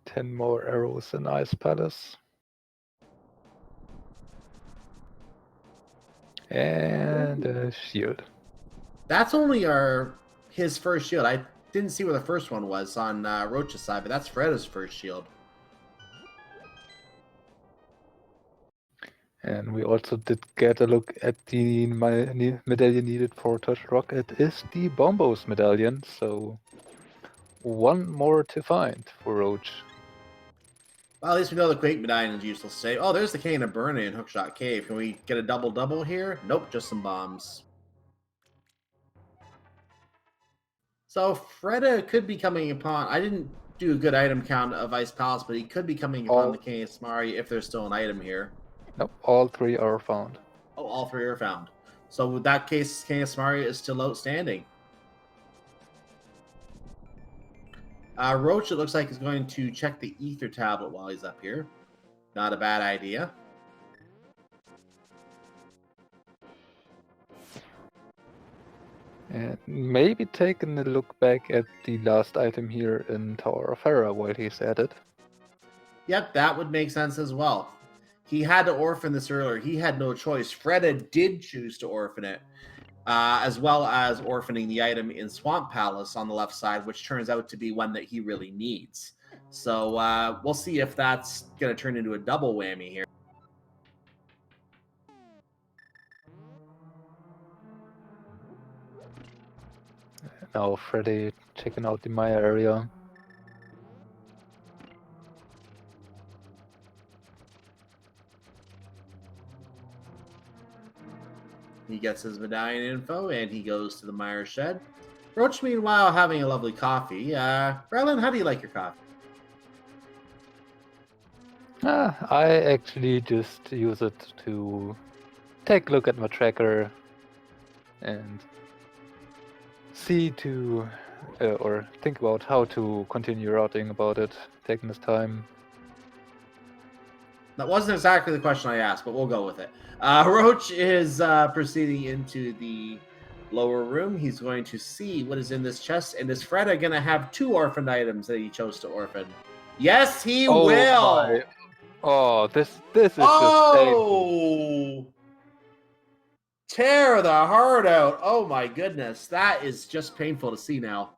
Ten more arrows in Ice Palace. And a shield. That's only his first shield. I didn't see where the first one was on Roach's side, but that's Freddah's first shield. And we also did get a look at the medallion needed for Touch Rock. It is the Bombos medallion, so one more to find for Roach. Well, at least we know the Quake Medallion is useless to say. Oh, there's the Cane of Burning in Hookshot Cave. Can we get a double-double here? Nope, just some bombs. So Freddeh could be coming upon... I didn't do a good item count of Ice Palace, but he could be coming upon the Cane of Somaria if there's still an item here. Nope, all 3 are found. Oh, all 3 are found. So with that case, Cane of Somaria is still outstanding. Roach, it looks like, is going to check the Ether Tablet while he's up here. Not a bad idea. And maybe taking a look back at the last item here in Tower of Hera while he's at it. Yep, that would make sense as well. He had to orphan this earlier. He had no choice. Freddeh did choose to orphan it, as well as orphaning the item in Swamp Palace on the left side, which turns out to be one that he really needs. So we'll see if that's going to turn into a double whammy here. Now Freddeh checking out the Maya area. He gets his medallion info, and he goes to the Meyer shed. Roach, meanwhile, having a lovely coffee. Rylan, how do you like your coffee? I actually just use it to take a look at my tracker and see to or think about how to continue routing about it, taking this time. That wasn't exactly the question I asked, but we'll go with it. Roach is proceeding into the lower room. He's going to see what is in this chest, and is Freddeh going to have 2 orphaned items that he chose to orphan? Yes, he will! My. Oh, this is just painful. Tear the heart out. Oh my goodness. That is just painful to see now.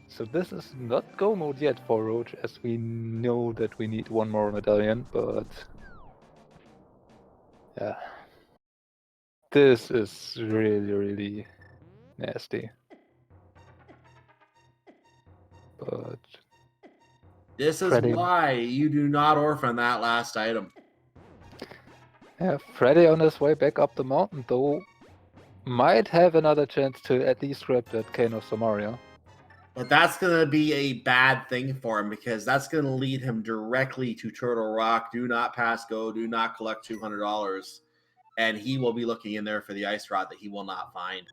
So this is not go mode yet for Roach, as we know that we need 1 more medallion, but yeah, this is really, really nasty. But this is why you do not orphan that last item. Yeah, Freddeh on his way back up the mountain, though, might have another chance to at least grab that Cane of Somaria. But that's going to be a bad thing for him because that's going to lead him directly to Turtle Rock. Do not pass go. Do not collect $200. And he will be looking in there for the ice rod that he will not find.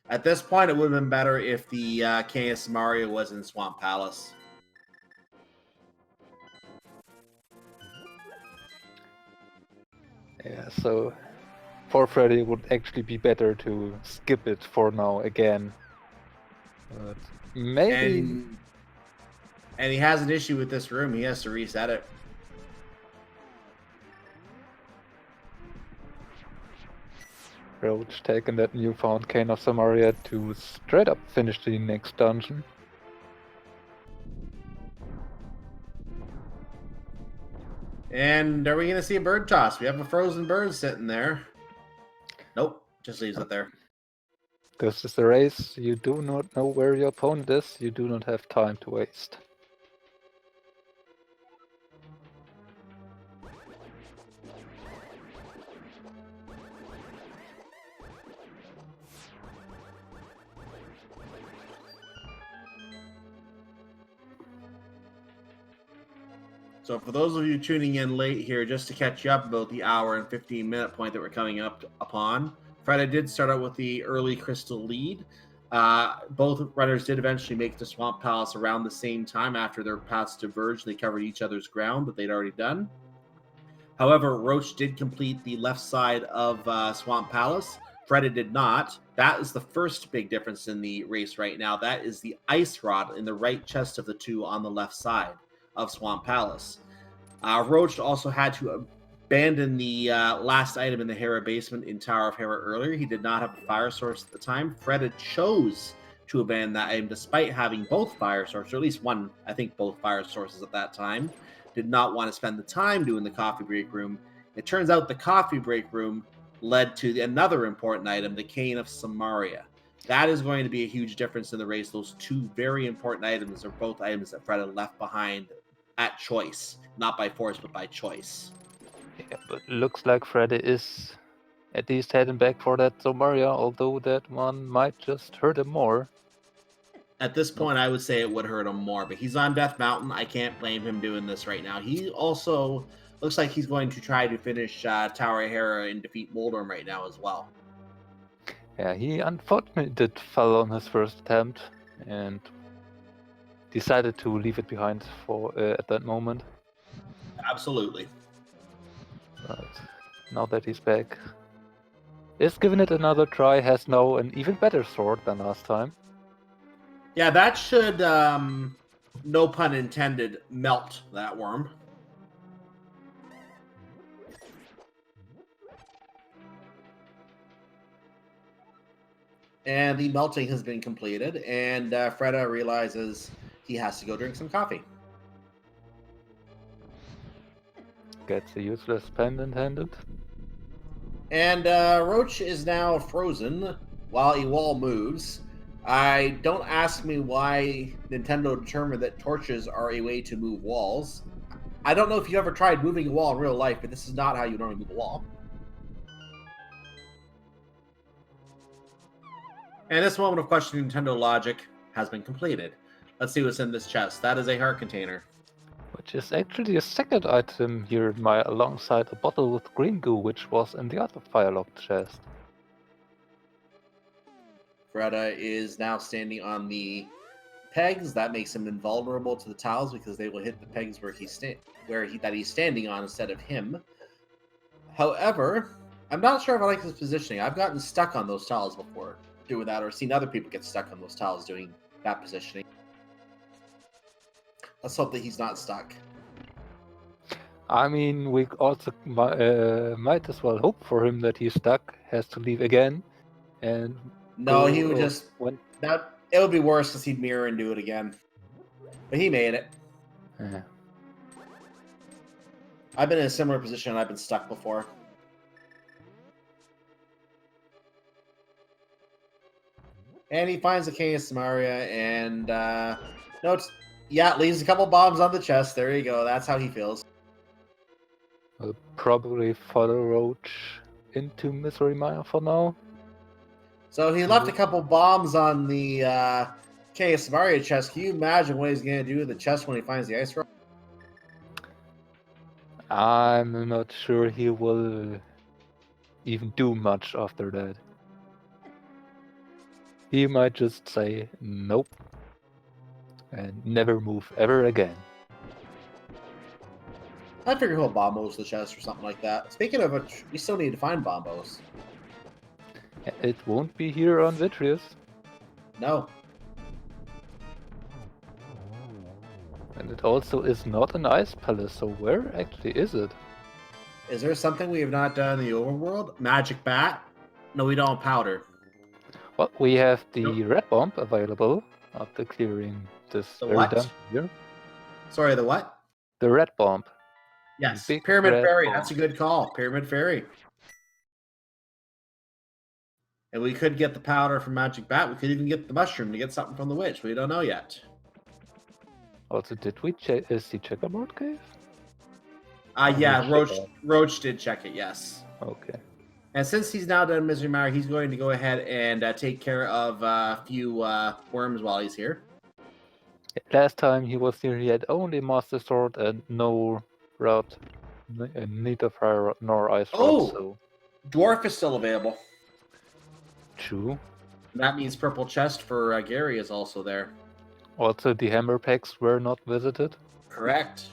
At this point, it would have been better if the King of Samaria was in Swamp Palace. Yeah, so for Freddeh it would actually be better to skip it for now again. But maybe... And he has an issue with this room. He has to reset it. Roach taking that newfound Cane of Samaria to straight up finish the next dungeon. And are we going to see a bird toss? We have a frozen bird sitting there. Nope, just leaves it there. This is the race. You do not know where your opponent is. You do not have time to waste. So for those of you tuning in late here, just to catch you up about the hour and 15-minute point that we're coming up upon, Freddeh did start out with the early crystal lead. Both runners did eventually make it to Swamp Palace around the same time after their paths diverged. They covered each other's ground that they'd already done. However, Roach did complete the left side of Swamp Palace. Freddeh did not. That is the first big difference in the race right now. That is the ice rod in the right chest of the two on the left side of Swamp Palace. Roach also had to abandon the last item in the Hera basement in Tower of Hera earlier. He did not have a fire source at the time. Freddeh chose to abandon that item despite having both fire sources, or at least one, I think both fire sources at that time. Did not want to spend the time doing the coffee break room. It turns out the coffee break room led to another important item, the Cane of Samaria. That is going to be a huge difference in the race. Those two very important items are both items that Freddeh left behind at choice. Not by force, but by choice. Yeah, but looks like Freddeh is at least heading back for that Samaria, although that one might just hurt him more. At this point, I would say it would hurt him more, but he's on Death Mountain. I can't blame him doing this right now. He also looks like he's going to try to finish Tower of Hera and defeat Moldorm right now as well. Yeah, he unfortunately did fall on his first attempt and decided to leave it behind for at that moment. Absolutely. But now that he's back, is giving it another try, has now an even better sword than last time. Yeah, that should, no pun intended, melt that worm. And the melting has been completed, and Freddeh realizes he has to go drink some coffee. Gets a useless pendant handed. And Roach is now frozen while a wall moves. Don't ask me why Nintendo determined that torches are a way to move walls. I don't know if you ever tried moving a wall in real life, but this is not how you normally move a wall. And this moment of questioning Nintendo logic has been completed. Let's see what's in this chest. That is a heart container. Which is actually a second item here alongside a bottle with green goo, which was in the other firelocked chest. Freddeh is now standing on the pegs. That makes him invulnerable to the tiles because they will hit the pegs where he's standing on instead of him. However, I'm not sure if I like his positioning. I've gotten stuck on those tiles before doing that, or seen other people get stuck on those tiles doing that positioning. Let's hope that he's not stuck. I mean, we also might as well hope for him that he's stuck, has to leave again, and no, he would just that it would be worse because he'd mirror and do it again. But he made it. Yeah. I've been in a similar position and I've been stuck before. And he finds the King of Samaria and leaves a couple bombs on the chest. There you go. That's how he feels. Will probably follow Roach into Misery Mire for now. So he left a couple bombs on the KS Mario chest. Can you imagine what he's going to do to the chest when he finds the ice rock? I'm not sure he will even do much after that. He might just say nope and never move ever again. I figure he'll bombos the chest or something like that. Speaking of which, we still need to find bombos. It won't be here on Vitreous. No. And it also is not an ice palace, so where actually is it? Is there something we have not done in the overworld? Magic bat? No, we don't have powder. Well, we have the Nope. red bomb available after clearing this The very what? dungeon here. Sorry, the what? The red bomb. Yes, Big Pyramid red Fairy. bomb. That's a good call. Pyramid Fairy. And we could get the powder from Magic Bat. We could even get the mushroom to get something from the witch. We don't know yet. Also, did we see Checkerboard Cave? Yeah, we should have. Roach did check it, yes. Okay. And since he's now done Misery Mire, he's going to go ahead and take care of a few worms while he's here. Last time he was here, he had only Master Sword and no route, neither fire nor ice route. So Dwarf is still available. true. That means Purple Chest for Gary is also there. Also, the hammer packs were not visited. Correct.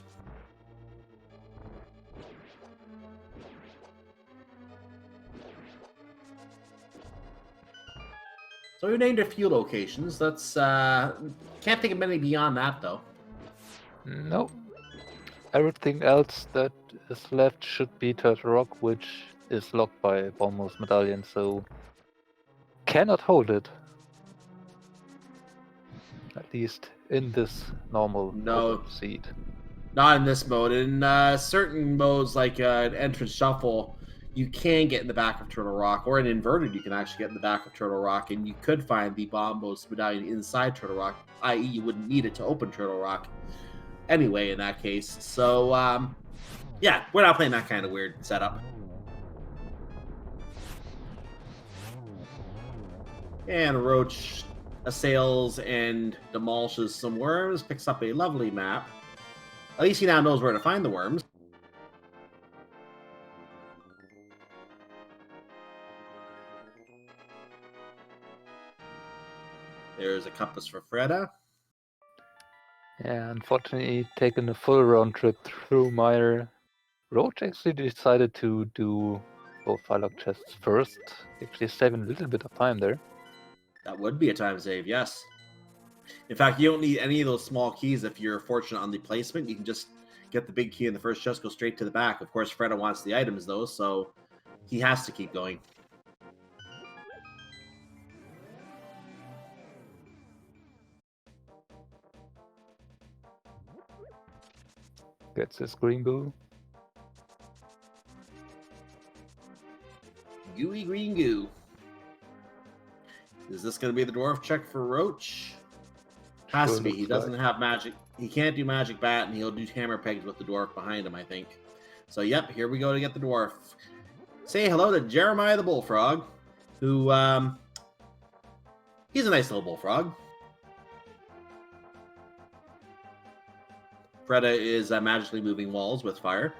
So we named a few locations. Let's can't think of many beyond that though. No. Everything else that is left should be Turtle Rock, which is locked by Almost Medallion, so cannot hold it. At least in this normal open seed. Not in this mode. In certain modes like an entrance shuffle, you can get in the back of Turtle Rock, or in inverted, you can actually get in the back of Turtle Rock, and you could find the Bombos Medallion inside Turtle Rock, i.e. you wouldn't need it to open Turtle Rock anyway in that case. So, yeah, we're not playing that kind of weird setup. And Roach assails and demolishes some worms, picks up a lovely map. At least he now knows where to find the worms. There's a compass for Freddeh. Yeah, unfortunately, taking a full round trip through Mire, Roach actually decided to do both Firelock chests first, actually saving a little bit of time there. That would be a time save, yes. In fact, you don't need any of those small keys if you're fortunate on the placement. You can just get the big key in the first chest, go straight to the back. Of course, Freddeh wants the items, though, so he has to keep going. Gets his green goo. Gooey green goo. Is this going to be the dwarf check for Roach? Has Sure to be. He looks doesn't like. have magic. He can't do magic bat, and he'll do hammer pegs with the dwarf behind him, I think. So, yep, here we go to get the dwarf. Say hello to Jeremiah the Bullfrog, who, he's a nice little bullfrog. Freddeh is magically moving walls with fire.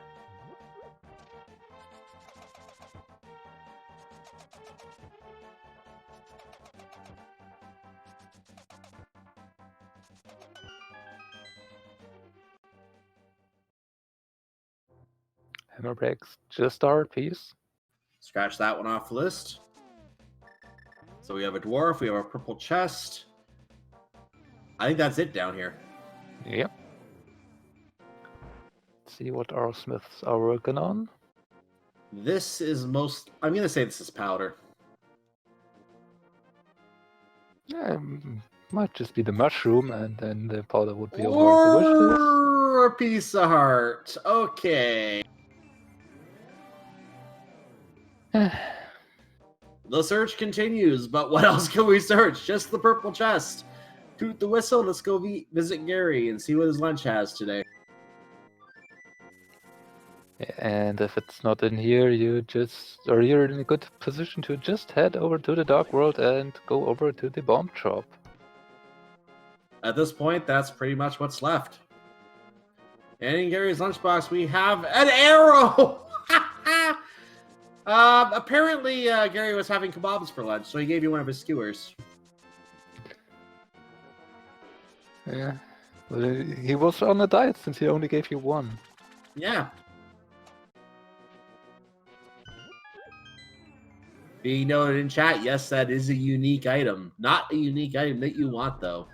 Hammer breaks just our piece. Scratch that one off the list. So we have a dwarf, we have a purple chest. I think that's it down here. Yep. Let's see what our smiths are working on. This is most... I'm going to say this is powder. Yeah, might just be the mushroom, and then the powder would be over the wishes. Or a piece of heart. Okay. The search continues, but what else can we search? Just the purple chest. Toot the whistle, let's go visit Gary and see what his lunch has today. And if it's not in here, you're in a good position to just head over to the Dark World and go over to the bomb shop. At this point, that's pretty much what's left. And in Gary's lunchbox, we have an arrow! Apparently, Gary was having kebabs for lunch, so he gave you one of his skewers. Yeah. Well, he was on a diet since he only gave you one. Yeah. Being noted in chat, yes, that is a unique item. Not a unique item that you want, though.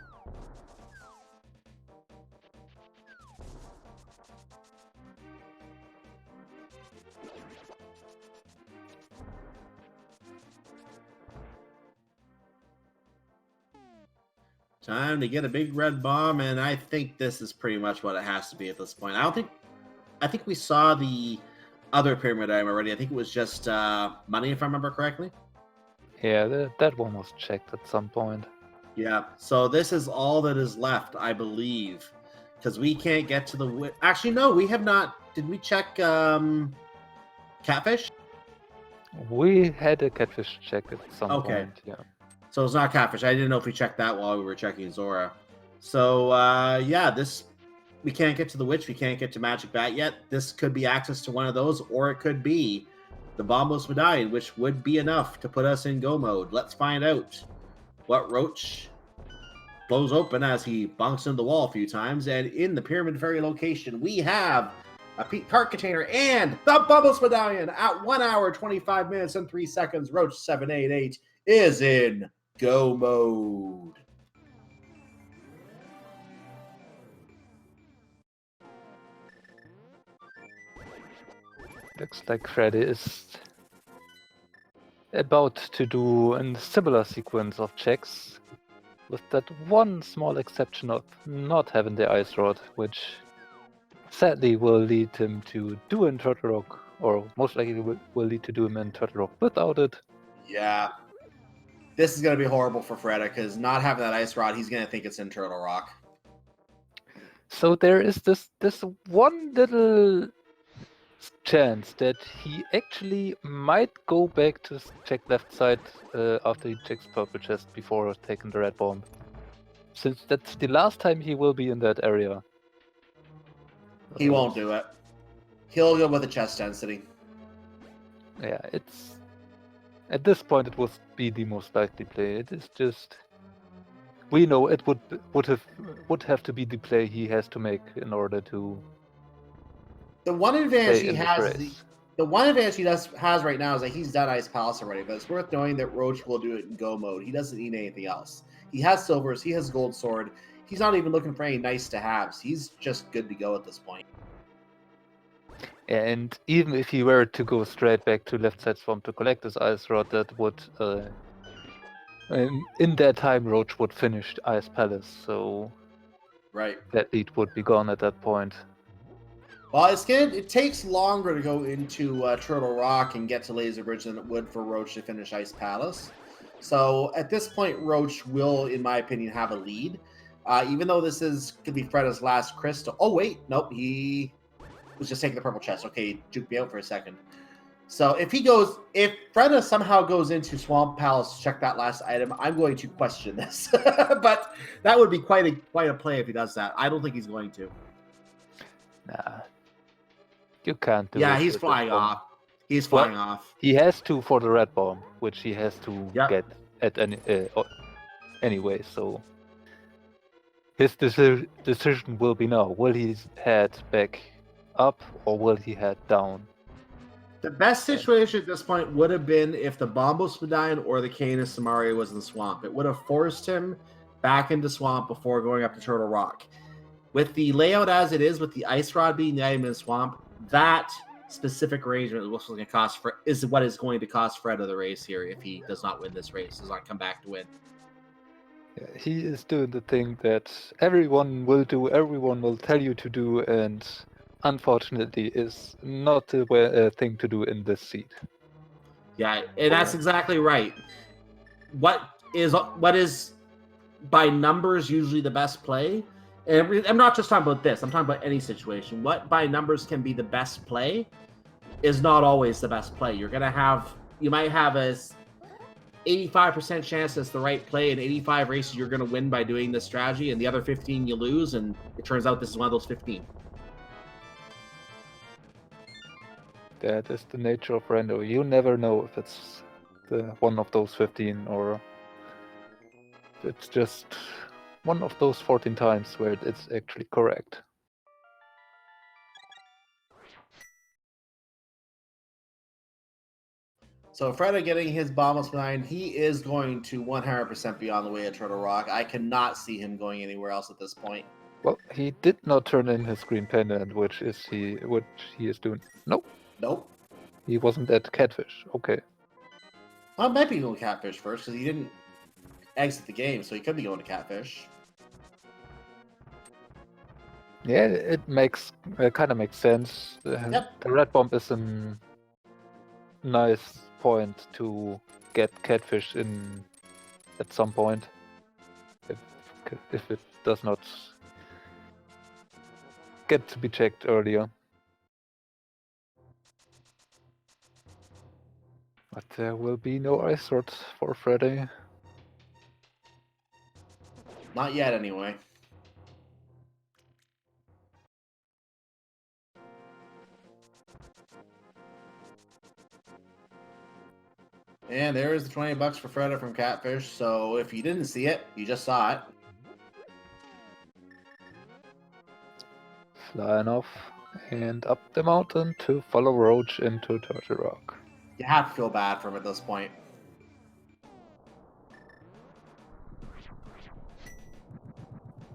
Time to get a big red bomb, and I think this is pretty much what it has to be at this point. I think we saw the other pyramid item already. I think it was just money, if I remember correctly. Yeah, that one was checked at some point. Yeah, so this is all that is left, I believe, because we can't get to the... Actually, no, we have not... Did we check catfish? We had a catfish check at some Okay. point, yeah. So it's not catfish. I didn't know if we checked that while we were checking Zora. So, yeah, this... We can't get to the witch. We can't get to Magic Bat yet. This could be access to one of those, or it could be the Bombos Medallion, which would be enough to put us in go mode. Let's find out what Roach blows open as he bonks into the wall a few times. And in the Pyramid Fairy location, we have a Pete cart container and the Bombos Medallion at 1 hour, 25 minutes, and 3 seconds. Roach788 is in go mode. Looks like Freddeh is about to do a similar sequence of checks, with that one small exception of not having the Ice Rod, which sadly will lead him to do in Turtle Rock, or most likely will lead to do him in Turtle Rock without it. Yeah. This is going to be horrible for Freddeh, because not having that Ice Rod, he's going to think it's in Turtle Rock. So there is this one little chance that he actually might go back to check left side after he checks purple chest before taking the red bomb, since that's the last time he will be in that area. He won't do it. He'll go with the chest density. Yeah, it's at this point it would be the most likely play. It is just, we know it would have to be the play he has to make in order to. The one advantage he has, race. the one advantage he has right now is that he's done Ice Palace already. But it's worth knowing that Roach will do it in go mode. He doesn't need anything else. He has silvers. He has gold sword. He's not even looking for any nice to haves. He's just good to go at this point. And even if he were to go straight back to left side swamp to collect his Ice Rod, that would, in that time, Roach would finish Ice Palace. So Right. that lead would be gone at that point. Well, it takes longer to go into Turtle Rock and get to Laser Bridge than it would for Roach to finish Ice Palace. So at this point, Roach will, in my opinion, have a lead. Even though this could be Freddah's last crystal. Oh, wait. Nope. He was just taking the purple chest. Okay, juked me out for a second. So if Freddeh somehow goes into Swamp Palace to check that last item, I'm going to question this. But that would be quite a play if he does that. I don't think he's going to. Nah. You can't do it. Yeah, he's flying off. He's flying off. He has to for the red bomb, which he has to get at anyway. So his decision will be now: will he head back up or will he head down? The best situation at this point would have been if the Bombos Medallion or the Canis Samaria was in the swamp. It would have forced him back into swamp before going up to Turtle Rock. With the layout as it is, with the Ice Rod being the item in the swamp, that specific arrangement is what is going to cost Freddeh the race here if he does not win this race, does not come back to win. Yeah, he is doing the thing that everyone will do, everyone will tell you to do, and unfortunately is not the thing to do in this seed. Yeah, and that's exactly right. What is by numbers usually the best play And I'm not just talking about this. I'm talking about any situation. What by numbers can be the best play is not always the best play. You might have a 85% chance that's the right play, and 85 races you're going to win by doing this strategy, and the other 15 you lose, and it turns out this is one of those 15. That is the nature of rando. You never know if it's one of those 15 or it's just one of those 14 times where it's actually correct. So Freddeh getting his Bombus Mine, he is going to 100% be on the way to Turtle Rock. I cannot see him going anywhere else at this point. Well, he did not turn in his green pendant, which he is doing. Nope. Nope. He wasn't at Catfish. Okay. Well, it might be going to Catfish first because he didn't exit the game, so he could be going to Catfish. Yeah, it kind of makes sense. Yep. The red bomb is a nice point to get Catfish in at some point, if it does not get to be checked earlier. But there will be no ice sword for Freddeh. Not yet, anyway. And there is the 20 bucks for Freddeh from Catfish. So if you didn't see it, you just saw it. Flying off and up the mountain to follow Roach into Turtle Rock. You have to feel bad for him at this point.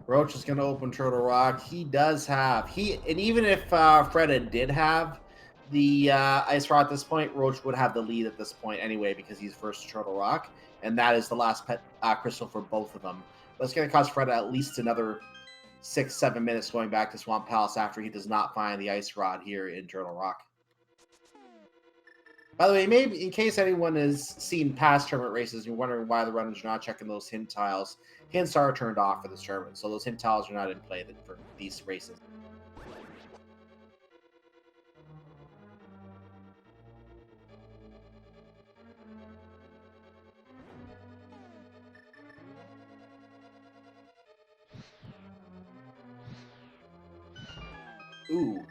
Roach is going to open Turtle Rock. He does have and even if Freddeh did have the Ice Rod at this point, Roach would have the lead at this point anyway because he's first to Turtle Rock, and that is the last pet crystal for both of them. But it's going to cost Freddeh at least another 6-7 minutes going back to Swamp Palace after he does not find the Ice Rod here in Turtle Rock. By the way, maybe in case anyone has seen past tournament races and you're wondering why the runners are not checking those hint tiles, hints are turned off for this tournament, so those hint tiles are not in play for these races. Ooh,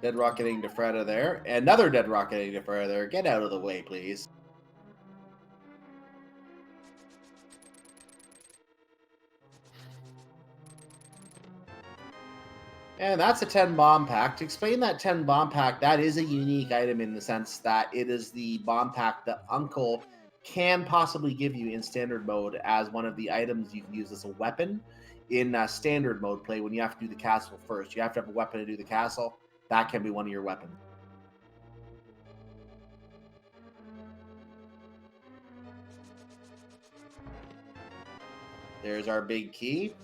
dead rocketing to Freddeh there. Another dead rocketing to Freddeh there. Get out of the way, please. And that's a 10 bomb pack. To explain that 10 bomb pack, that is a unique item in the sense that it is the bomb pack that Uncle can possibly give you in standard mode as one of the items you can use as a weapon in standard mode play when you have to do the castle first. You have to have a weapon to do the castle. That can be one of your weapons. There's our big key.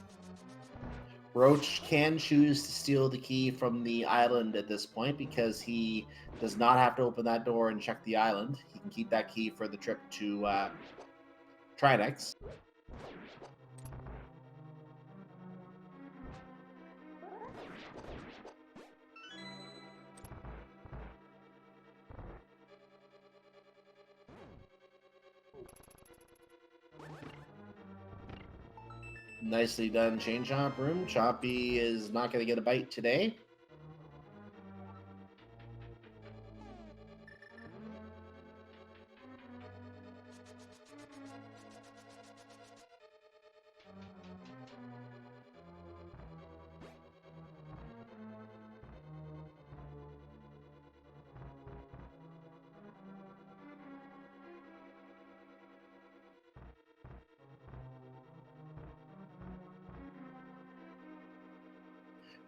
Roach can choose to steal the key from the island at this point because he does not have to open that door and check the island. He can keep that key for the trip to Trinex. Nicely done, Chain Chomp Room. Chompy is not going to get a bite today.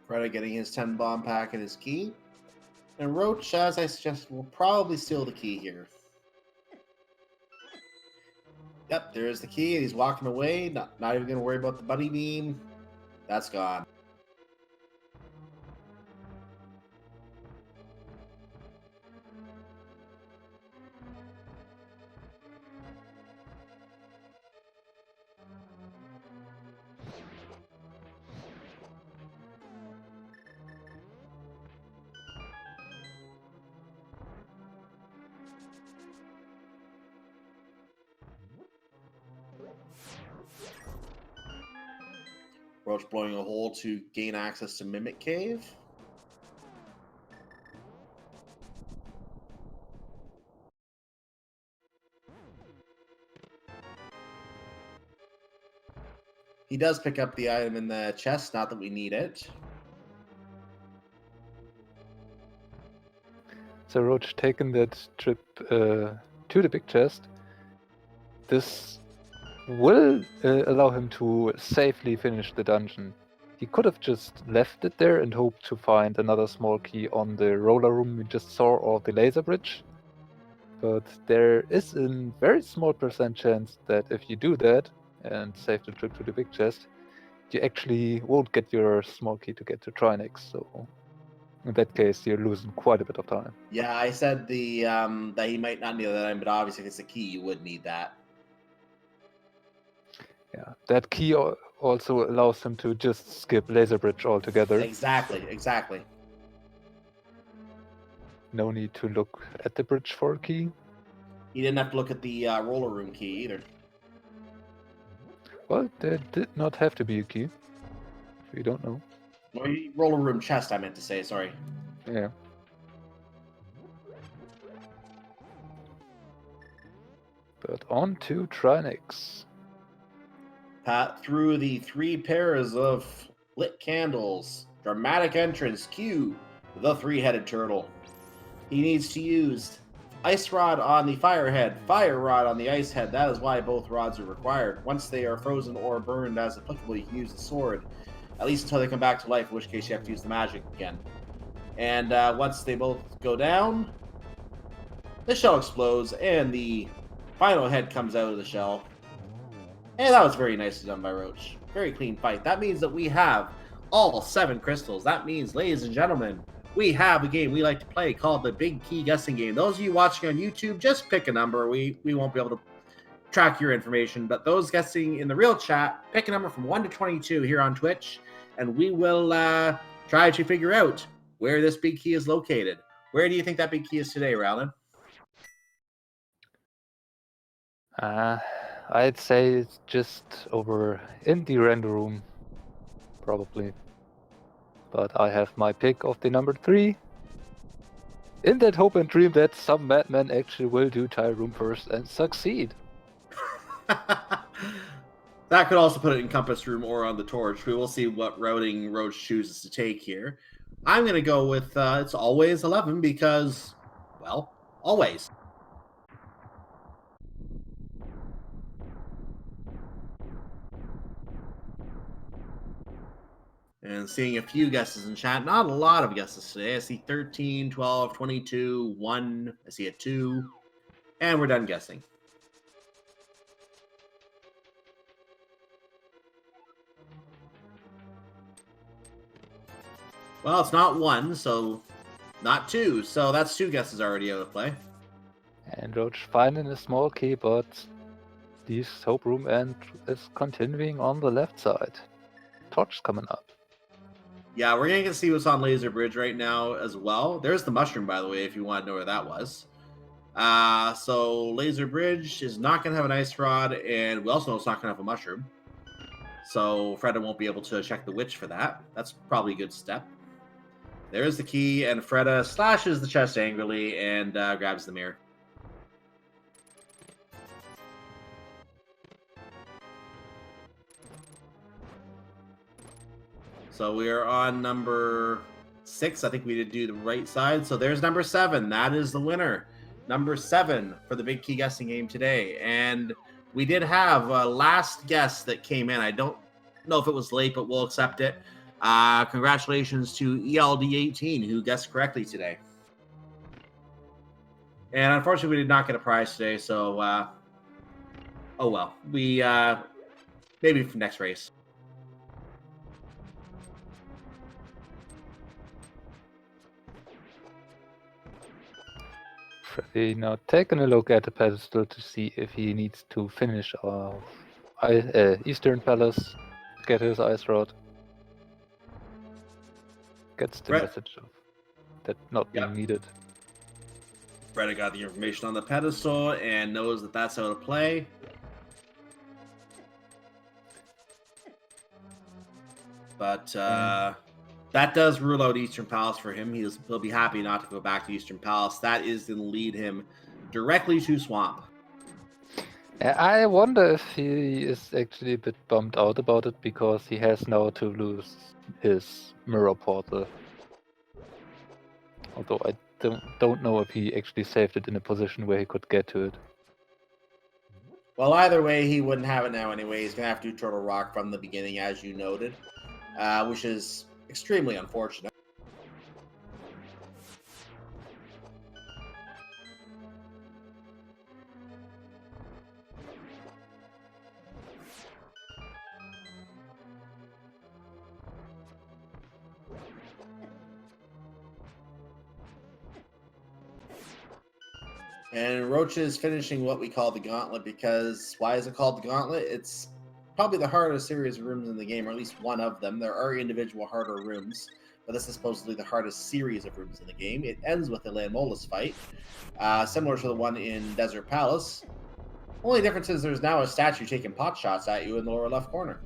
Freddeh getting his 10 bomb pack and his key. And Roach, as I suggested, will probably steal the key here. Yep, there's the key, and he's walking away. Not even going to worry about the bunny beam. That's gone. Roach blowing a hole to gain access to Mimic Cave. He does pick up the item in the chest, not that we need it. So Roach taking that trip to the big chest. This will allow him to safely finish the dungeon. He could have just left it there and hoped to find another small key on the roller room we just saw or the laser bridge. But there is a very small % chance that if you do that and save the trip to the big chest, you actually won't get your small key to get to Trinix. So in that case, you're losing quite a bit of time. Yeah, I said that he might not need that item, but obviously if it's a key, you would need that. Yeah, that key also allows him to just skip laser bridge altogether. Exactly. No need to look at the bridge for a key. He didn't have to look at the roller room key either. Well, there did not have to be a key. We don't know. Or roller room chest, I meant to say, sorry. Yeah. But on to Trinix. Pat through the 3 pairs of lit candles. Dramatic entrance. Cue the 3-headed turtle. He needs to use ice rod on the fire head, fire rod on the ice head. That is why both rods are required. Once they are frozen or burned as applicable, you can use the sword. At least until they come back to life, in which case you have to use the magic again. And once they both go down, the shell explodes and the final head comes out of the shell. And that was very nicely done by Roach. Very clean fight. That means that we have all 7 crystals. That means, ladies and gentlemen, we have a game we like to play called the Big Key Guessing Game. Those of you watching on YouTube, just pick a number. We won't be able to track your information, but those guessing in the real chat, pick a number from 1 to 22 here on Twitch, and we will try to figure out where this big key is located. Where do you think that big key is today, Rowland? I'd say it's just over in the render room, probably. But I have my pick of the number 3. In that hope and dream that some madman actually will do tile room first and succeed. That could also put it in compass room or on the torch. We will see what routing Roach chooses to take here. I'm going to go with it's always 11 because, well, always. And seeing a few guesses in chat. Not a lot of guesses today. I see 13, 12, 22, 1. I see a 2. And we're done guessing. Well, it's not 1, so not 2. So that's 2 guesses already out of play. And Roach finding a small key, but leaves Hope Room and is continuing on the left side. Torch coming up. Yeah, we're going to see what's on Laser Bridge right now as well. There's the mushroom, by the way, if you want to know where that was. So Laser Bridge is not going to have an ice rod, and we also know it's not going to have a mushroom. So Freddeh won't be able to check the witch for that. That's probably a good step. There's the key, and Freddeh slashes the chest angrily and grabs the mirror. So we are on number 6. I think we did do the right side. So there's number 7. That is the winner. Number 7 for the Big Key Guessing Game today. And we did have a last guess that came in. I don't know if it was late, but we'll accept it. Congratulations to ELD18 who guessed correctly today. And unfortunately, we did not get a prize today. So, oh well. We maybe for next race. Freddeh now taking a look at the pedestal to see if he needs to finish off Eastern Palace, get his ice rod. Gets the message of that not being needed. Freddeh got the information on the pedestal and knows that that's how to play. But that does rule out Eastern Palace for him. He'll be happy not to go back to Eastern Palace. That is going to lead him directly to Swamp. I wonder if he is actually a bit bummed out about it because he has now to lose his mirror portal. Although I don't know if he actually saved it in a position where he could get to it. Well, either way, he wouldn't have it now anyway. He's going to have to do Turtle Rock from the beginning, as you noted, which is extremely unfortunate. And Roach is finishing what we call the Gauntlet because why is it called the Gauntlet? It's probably the hardest series of rooms in the game, or at least one of them. There are individual harder rooms, but this is supposedly the hardest series of rooms in the game. It ends with a Landmolus fight, similar to the one in Desert Palace. Only difference is there's now a statue taking pot shots at you in the lower left corner.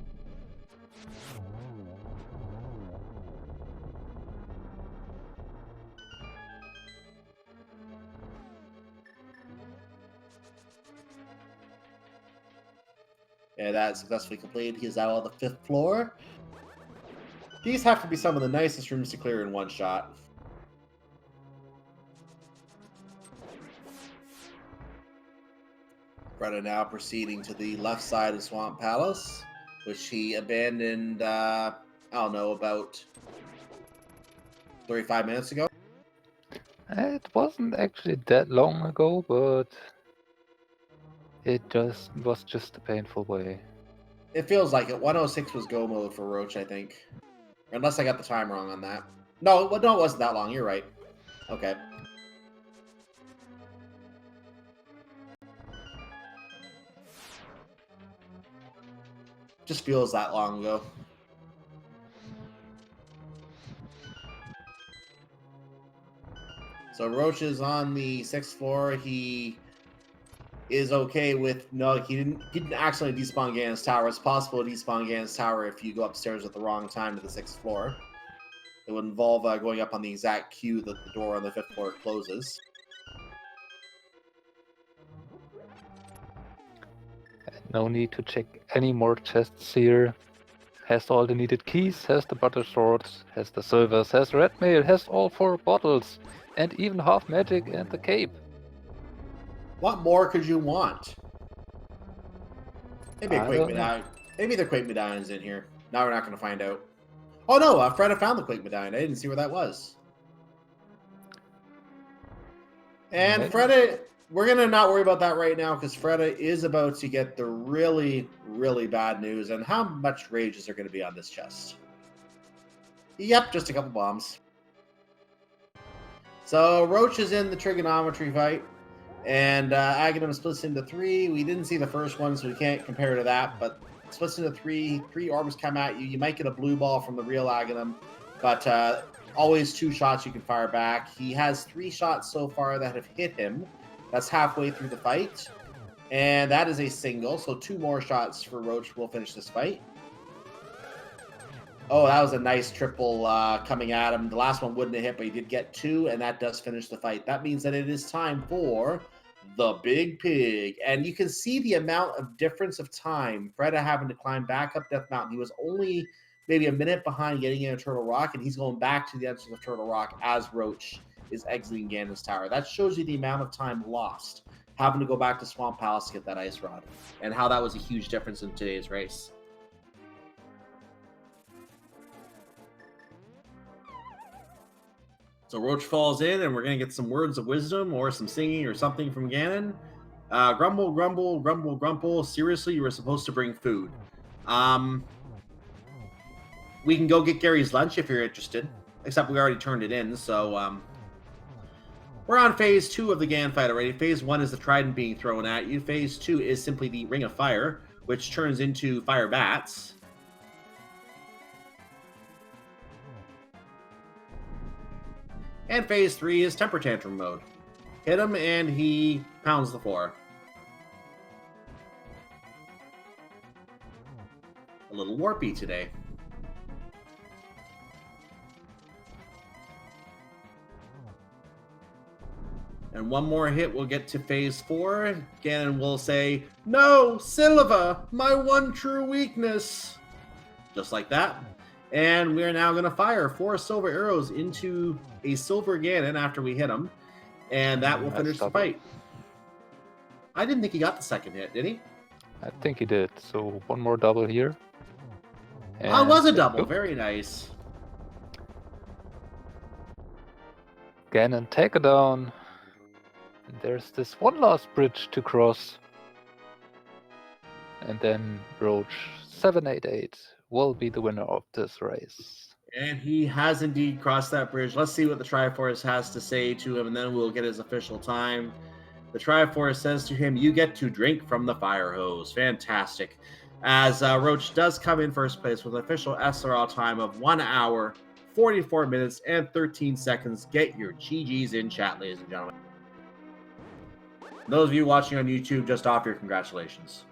And that successfully completed. He is out on the 5th floor. These have to be some of the nicest rooms to clear in one shot. Freddeh now proceeding to the left side of Swamp Palace, which he abandoned, I don't know, about 35 minutes ago. It wasn't actually that long ago, but it was just a painful way. It feels like it. 106 was go mode for Roach, I think. Unless I got the time wrong on that. No, it wasn't that long. You're right. Okay. Just feels that long ago. So Roach is on the 6th floor. He is okay with he didn't accidentally despawn Ganon's tower. It's possible to despawn Ganon's tower if you go upstairs at the wrong time to the 6th floor. It would involve going up on the exact cue that the door on the 5th floor closes. No need to check any more chests here. Has all the needed keys, has the butter swords, has the silvers, has red mail, has all 4 bottles, and even half magic and the cape. What more could you want? Maybe a Quake Medallion. Maybe the Quake Medallion's in here. Now we're not going to find out. Oh no, Freddeh found the Quake Medallion. I didn't see where that was. And Freddeh, we're going to not worry about that right now because Freddeh is about to get the really, really bad news. And how much rage is there going to be on this chest? Yep, just a couple bombs. So Roach is in the trigonometry fight. And Aghanim splits into 3. We didn't see the first one, so we can't compare to that. But splits into 3. 3 orbs come at you. You might get a blue ball from the real Aghanim. But always 2 shots you can fire back. He has 3 shots so far that have hit him. That's halfway through the fight. And that is a single. So 2 more shots for Roach will finish this fight. Oh, that was a nice triple coming at him. The last one wouldn't have hit, but he did get 2, and that does finish the fight. That means that it is time for the Big Pig. And you can see the amount of difference of time. Freddeh having to climb back up Death Mountain. He was only maybe a minute behind getting into Turtle Rock, and he's going back to the entrance of Turtle Rock as Roach is exiting Ganon's tower. That shows you the amount of time lost having to go back to Swamp Palace to get that Ice Rod, and how that was a huge difference in today's race. So Roach falls in, and we're going to get some words of wisdom or some singing or something from Ganon. Grumble, grumble, grumble, grumble. Seriously, you were supposed to bring food. We can go get Gary's lunch if you're interested. Except we already turned it in, so... we're on Phase 2 of the Ganon fight already. Phase 1 is the trident being thrown at you. Phase 2 is simply the Ring of Fire, which turns into fire bats. And Phase 3 is Temper Tantrum mode. Hit him and he pounds the floor. A little warpy today. And one more hit will get to phase 4. Ganon will say, "No, Silva, my one true weakness." Just like that. And we're now going to fire 4 silver arrows into a silver Ganon after we hit him. And that will finish the fight. I didn't think he got the second hit, did he? I think he did. So one more double here. Oh, it was a double. Very nice. Ganon, take it down. And there's this one last bridge to cross. And then Roach788 will be the winner of this race. And he has indeed crossed that bridge. Let's see what the Triforce has to say to him, and then we'll get his official time. The Triforce says to him, "You get to drink from the fire hose." Fantastic. As Roach does come in first place with an official SRL time of 1 hour, 44 minutes, and 13 seconds. Get your GGs in chat, ladies and gentlemen. Those of you watching on YouTube, just off your congratulations.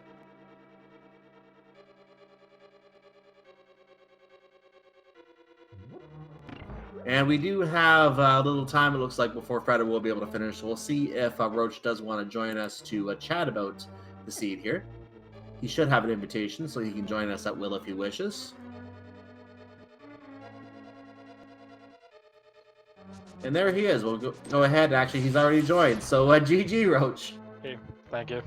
And we do have a little time, it looks like, before Freddeh will be able to finish. So we'll see if Roach does want to join us to chat about the seed here. He should have an invitation, so he can join us at will if he wishes. And there he is. We'll go ahead. Actually, he's already joined. So GG, Roach. Hey, thank you.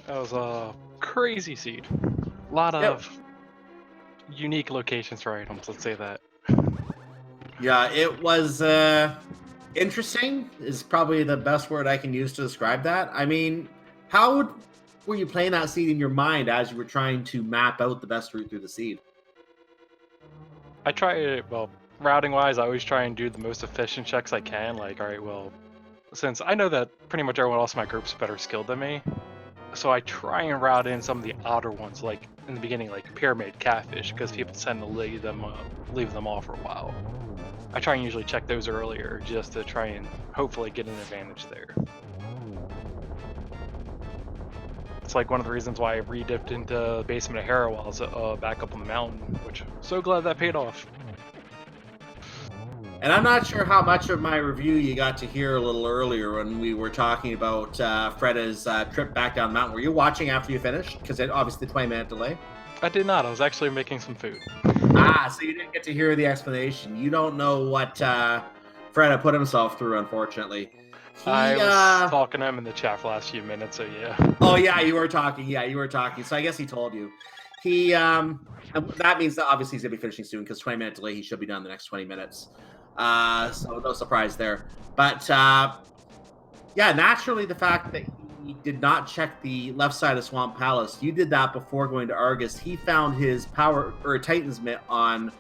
That was a crazy seed. A lot of unique locations for items, let's say that. Yeah, it was interesting is probably the best word I can use to describe that. I mean, how were you playing that seed in your mind as you were trying to map out the best route through the seed? I try, well, routing-wise, I always try and do the most efficient checks I can. Like, all right, well, since I know that pretty much everyone else in my group's better skilled than me, so I try and route in some of the outer ones, like in the beginning, like Pyramid, Catfish, because people tend to leave them off for a while. I try and usually check those earlier just to try and hopefully get an advantage there. It's like one of the reasons why I re-dipped into the basement of Hera while I was back up on the mountain, which I'm so glad that paid off. And I'm not sure how much of my review you got to hear a little earlier when we were talking about Freddeh's trip back down the mountain. Were you watching after you finished? Because obviously the 20-minute delay. I did not. I was actually making some food. So you didn't get to hear the explanation. You don't know what Freddeh put himself through, unfortunately. I was talking to him in the chat for the last few minutes, so yeah. Oh, yeah, you were talking. Yeah, you were talking. So I guess he told you. He that means that obviously he's going to be finishing soon because 20-minute delay, he should be done the next 20 minutes. So no surprise there. But, yeah, naturally the fact that he did not check the left side of Swamp Palace, you did that before going to Argus. He found his power or Titan's Mitt on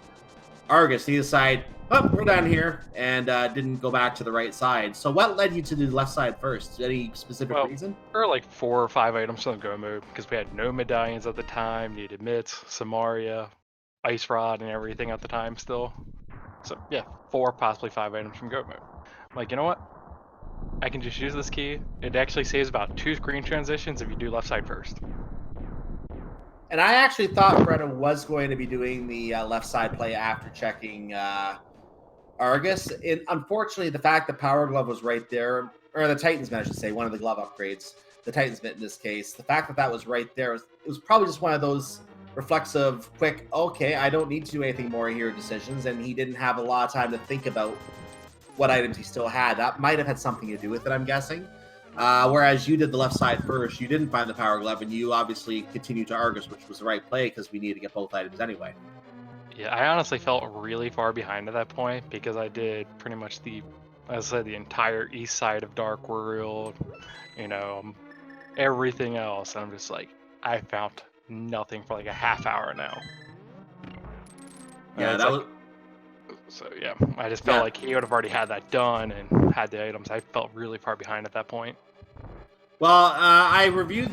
Argus. He decided, oh, we're down here, and didn't go back to the right side. So what led you to the left side first? Any specific reason? There were like 4 or 5 items from the Go mode because we had no medallions at the time, needed mitts, Samaria, Ice Rod, and everything at the time still. So yeah, 4, possibly 5 items from Go mode. I'm like, you know what? I can just use this key. It actually saves about 2 screen transitions if you do left side first. And I actually thought Freddeh was going to be doing the left side play after checking Argus. Unfortunately, the fact that Power Glove was right there, or the Titan's Mitt, I should say, one of the glove upgrades, the Titan's Mitt in this case, the fact that that was right there, it was probably just one of those reflexive, quick, okay, I don't need to do anything more here decisions, and he didn't have a lot of time to think about what items he still had. That might have had something to do with it, I'm guessing. Whereas you did the left side first, you didn't find the Power Glove, and you obviously continued to Argus, which was the right play because we needed to get both items anyway. Yeah, I honestly felt really far behind at that point because I did pretty much the entire east side of Dark World, everything else. And I'm just like, I found nothing for like a half hour now. Yeah, that was... So yeah, I just felt like he would have already had that done and had the items. I felt really far behind at that point. Well, I reviewed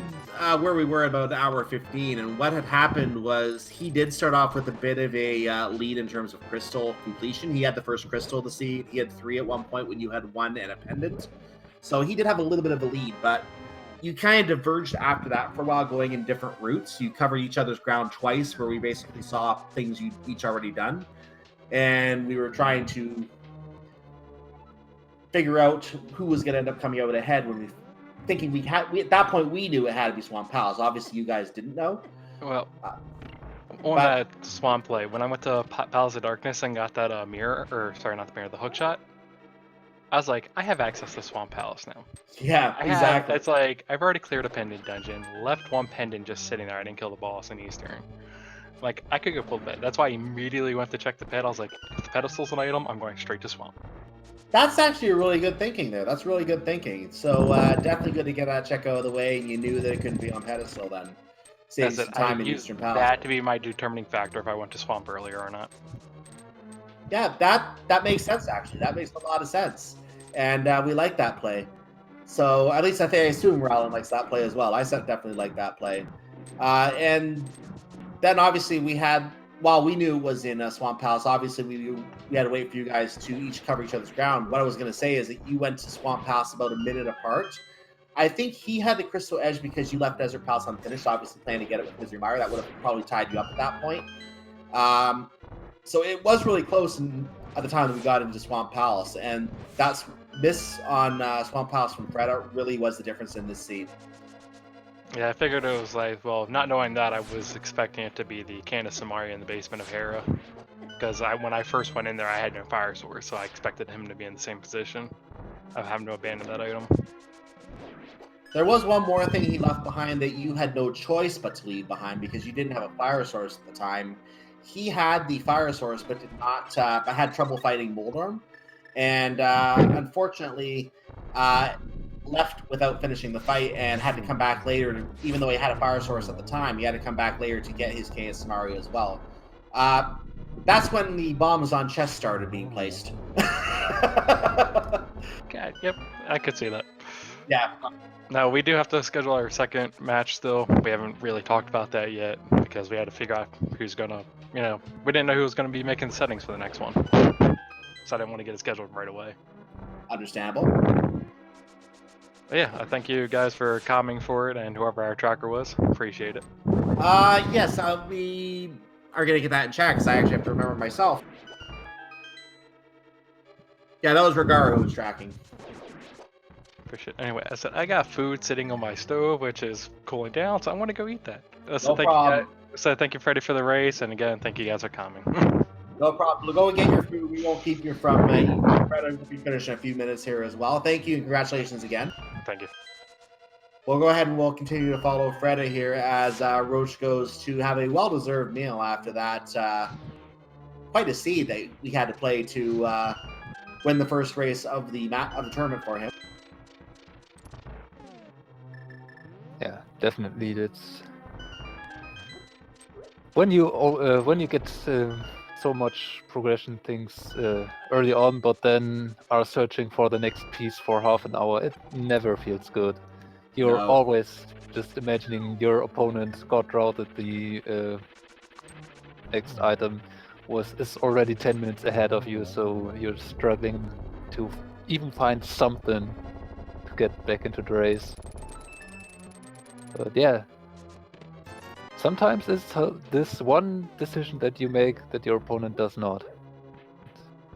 where we were about an hour 15, and what had happened was he did start off with a bit of a lead in terms of crystal completion. He had the first crystal to see. He had 3 at one point when you had 1 and a pendant. So he did have a little bit of a lead, but you kind of diverged after that for a while, going in different routes. You covered each other's ground twice, where we basically saw things you'd each already done. And we were trying to figure out who was going to end up coming out ahead when at that point we knew it had to be Swamp Palace. Obviously, you guys didn't know. Well, but- that swamp play, when I went to Palace of Darkness and got that mirror, or sorry, not the mirror, the hook shot, I was like, I have access to Swamp Palace now. Yeah, exactly. It's like, I've already cleared a pendant dungeon, left one pendant just sitting there. I didn't kill the boss in Eastern. Like, I could go pull the pet. That's why I immediately went to check the pet. I was like, if the pedestal's an item, I'm going straight to Swamp. That's actually a really good thinking there. That's really good thinking. So definitely good to get that check out of the way, and you knew that it couldn't be on pedestal then. Saving some time in Eastern Palace. That to be my determining factor if I went to Swamp earlier or not. Yeah, that makes sense actually. That makes a lot of sense, and we like that play. So at least I assume Rowland likes that play as well. I definitely like that play, and then obviously we had. While we knew it was in Swamp Palace, obviously we had to wait for you guys to each cover each other's ground. What I was going to say is that you went to Swamp Palace about a minute apart. I think he had the Crystal Edge because you left Desert Palace unfinished, obviously planning to get it with Misery Mire. That would have probably tied you up at that point. So it was really close at the time that we got into Swamp Palace, and that's this on Swamp Palace from Freddeh really was the difference in this scene. Yeah, I figured it was like, well, not knowing that, I was expecting it to be the Candace Samari in the basement of Hera. Because when I first went in there, I had no fire source, so I expected him to be in the same position of having to abandon that item. There was one more thing he left behind that you had no choice but to leave behind because you didn't have a fire source at the time. He had the fire source, but did not. But had trouble fighting Moldorm, and unfortunately, left without finishing the fight and had to come back later. Even though he had a fire source at the time, he had to come back later to get his Chaos scenario as well. That's when the bombs on chests started being placed. God, yep, I could see that. Yeah. No, we do have to schedule our second match still. We haven't really talked about that yet because we had to figure out who's gonna, we didn't know who was gonna be making the settings for the next one. So I didn't want to get it scheduled right away. Understandable. But yeah, I thank you guys for coming for it and whoever our tracker was. Appreciate it. Yes, we are gonna get that in chat because I actually have to remember myself. Yeah, that was Regara who was tracking. Appreciate it. Anyway, I said I got food sitting on my stove, which is cooling down, so I want to go eat that. So No problem. Thank you, Freddie, for the race, and again, thank you guys for coming. No problem. We'll go and get your food. We won't keep you from eating. Freddeh will be finished in a few minutes here as well. Thank you and congratulations again. Thank you. We'll go ahead and we'll continue to follow Freddeh here as Roach goes to have a well-deserved meal after that. Quite a seed that we had to play to win the first race of the tournament for him. Yeah, definitely. That's when you get so much progression things early on, but then are searching for the next piece for half an hour. It never feels good. You're always just imagining your opponent got routed the next item is already 10 minutes ahead of you, so you're struggling to even find something to get back into the race. But yeah, sometimes it's this one decision that you make that your opponent does not.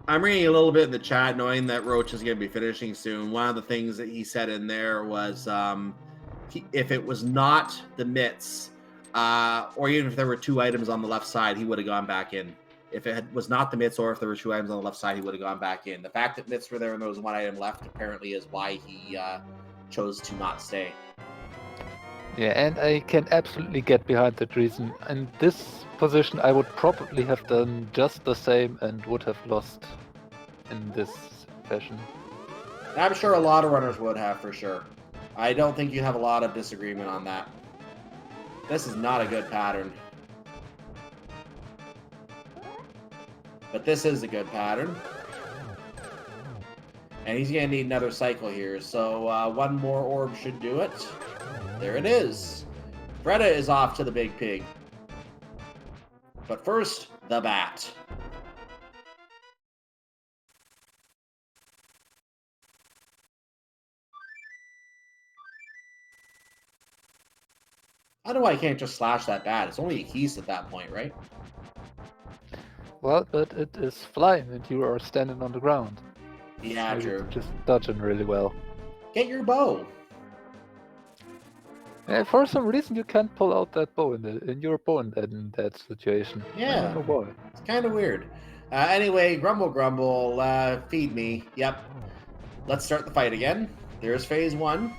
I'm reading a little bit in the chat, knowing that Roach is going to be finishing soon. One of the things that he said in there was if it was not the mitts, or even if there were two items on the left side, he would have gone back in. If it was not the mitts, or if there were two items on the left side, he would have gone back in. The fact that mitts were there and there was one item left apparently is why he chose to not stay. Yeah, and I can absolutely get behind that reason. In this position, I would probably have done just the same and would have lost in this fashion. And I'm sure a lot of runners would have, for sure. I don't think you have a lot of disagreement on that. This is not a good pattern. But this is a good pattern. And he's going to need another cycle here. So one more orb should do it. There it is. Freddeh is off to the big pig. But first, the bat. I don't know why I can't just slash that bat. It's only a keys at that point, right? Well, but it is flying and you are standing on the ground. Yeah, true. Just dodging really well. Get your bow. And for some reason, you can't pull out that bow in your bow in that situation. I Yeah. don't know why. It's kind of weird. Anyway, grumble, feed me. Yep. Let's start the fight again. There's phase 1.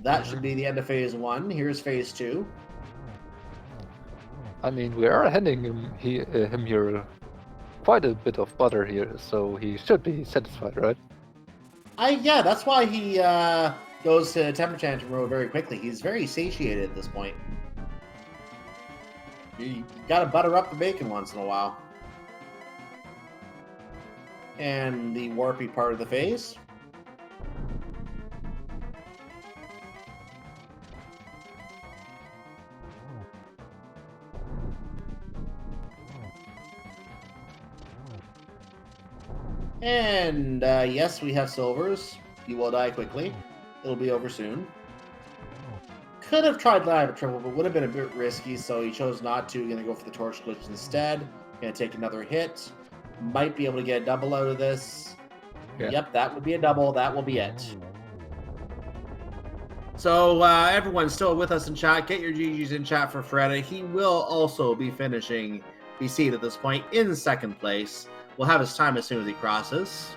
That should be the end of phase 1. Here's phase 2. I mean, we are handing him here quite a bit of butter here, so he should be satisfied, right? Yeah, that's why he goes to temper tantrum mode very quickly. He's very satiated at this point. You gotta butter up the bacon once in a while. And the warpy part of the phase. And yes, we have silvers. You will die quickly. It'll be over soon. Could have tried live triple, but would have been a bit risky, so he chose not to. Gonna go for the torch glitch instead. Gonna take another hit. Might be able to get a double out of this. Yeah. Yep, that would be a double. That will be it. So everyone's still with us in chat. Get your GGs in chat for Freddeh. He will also be finishing BC at this point in second place. We'll have his time as soon as he crosses.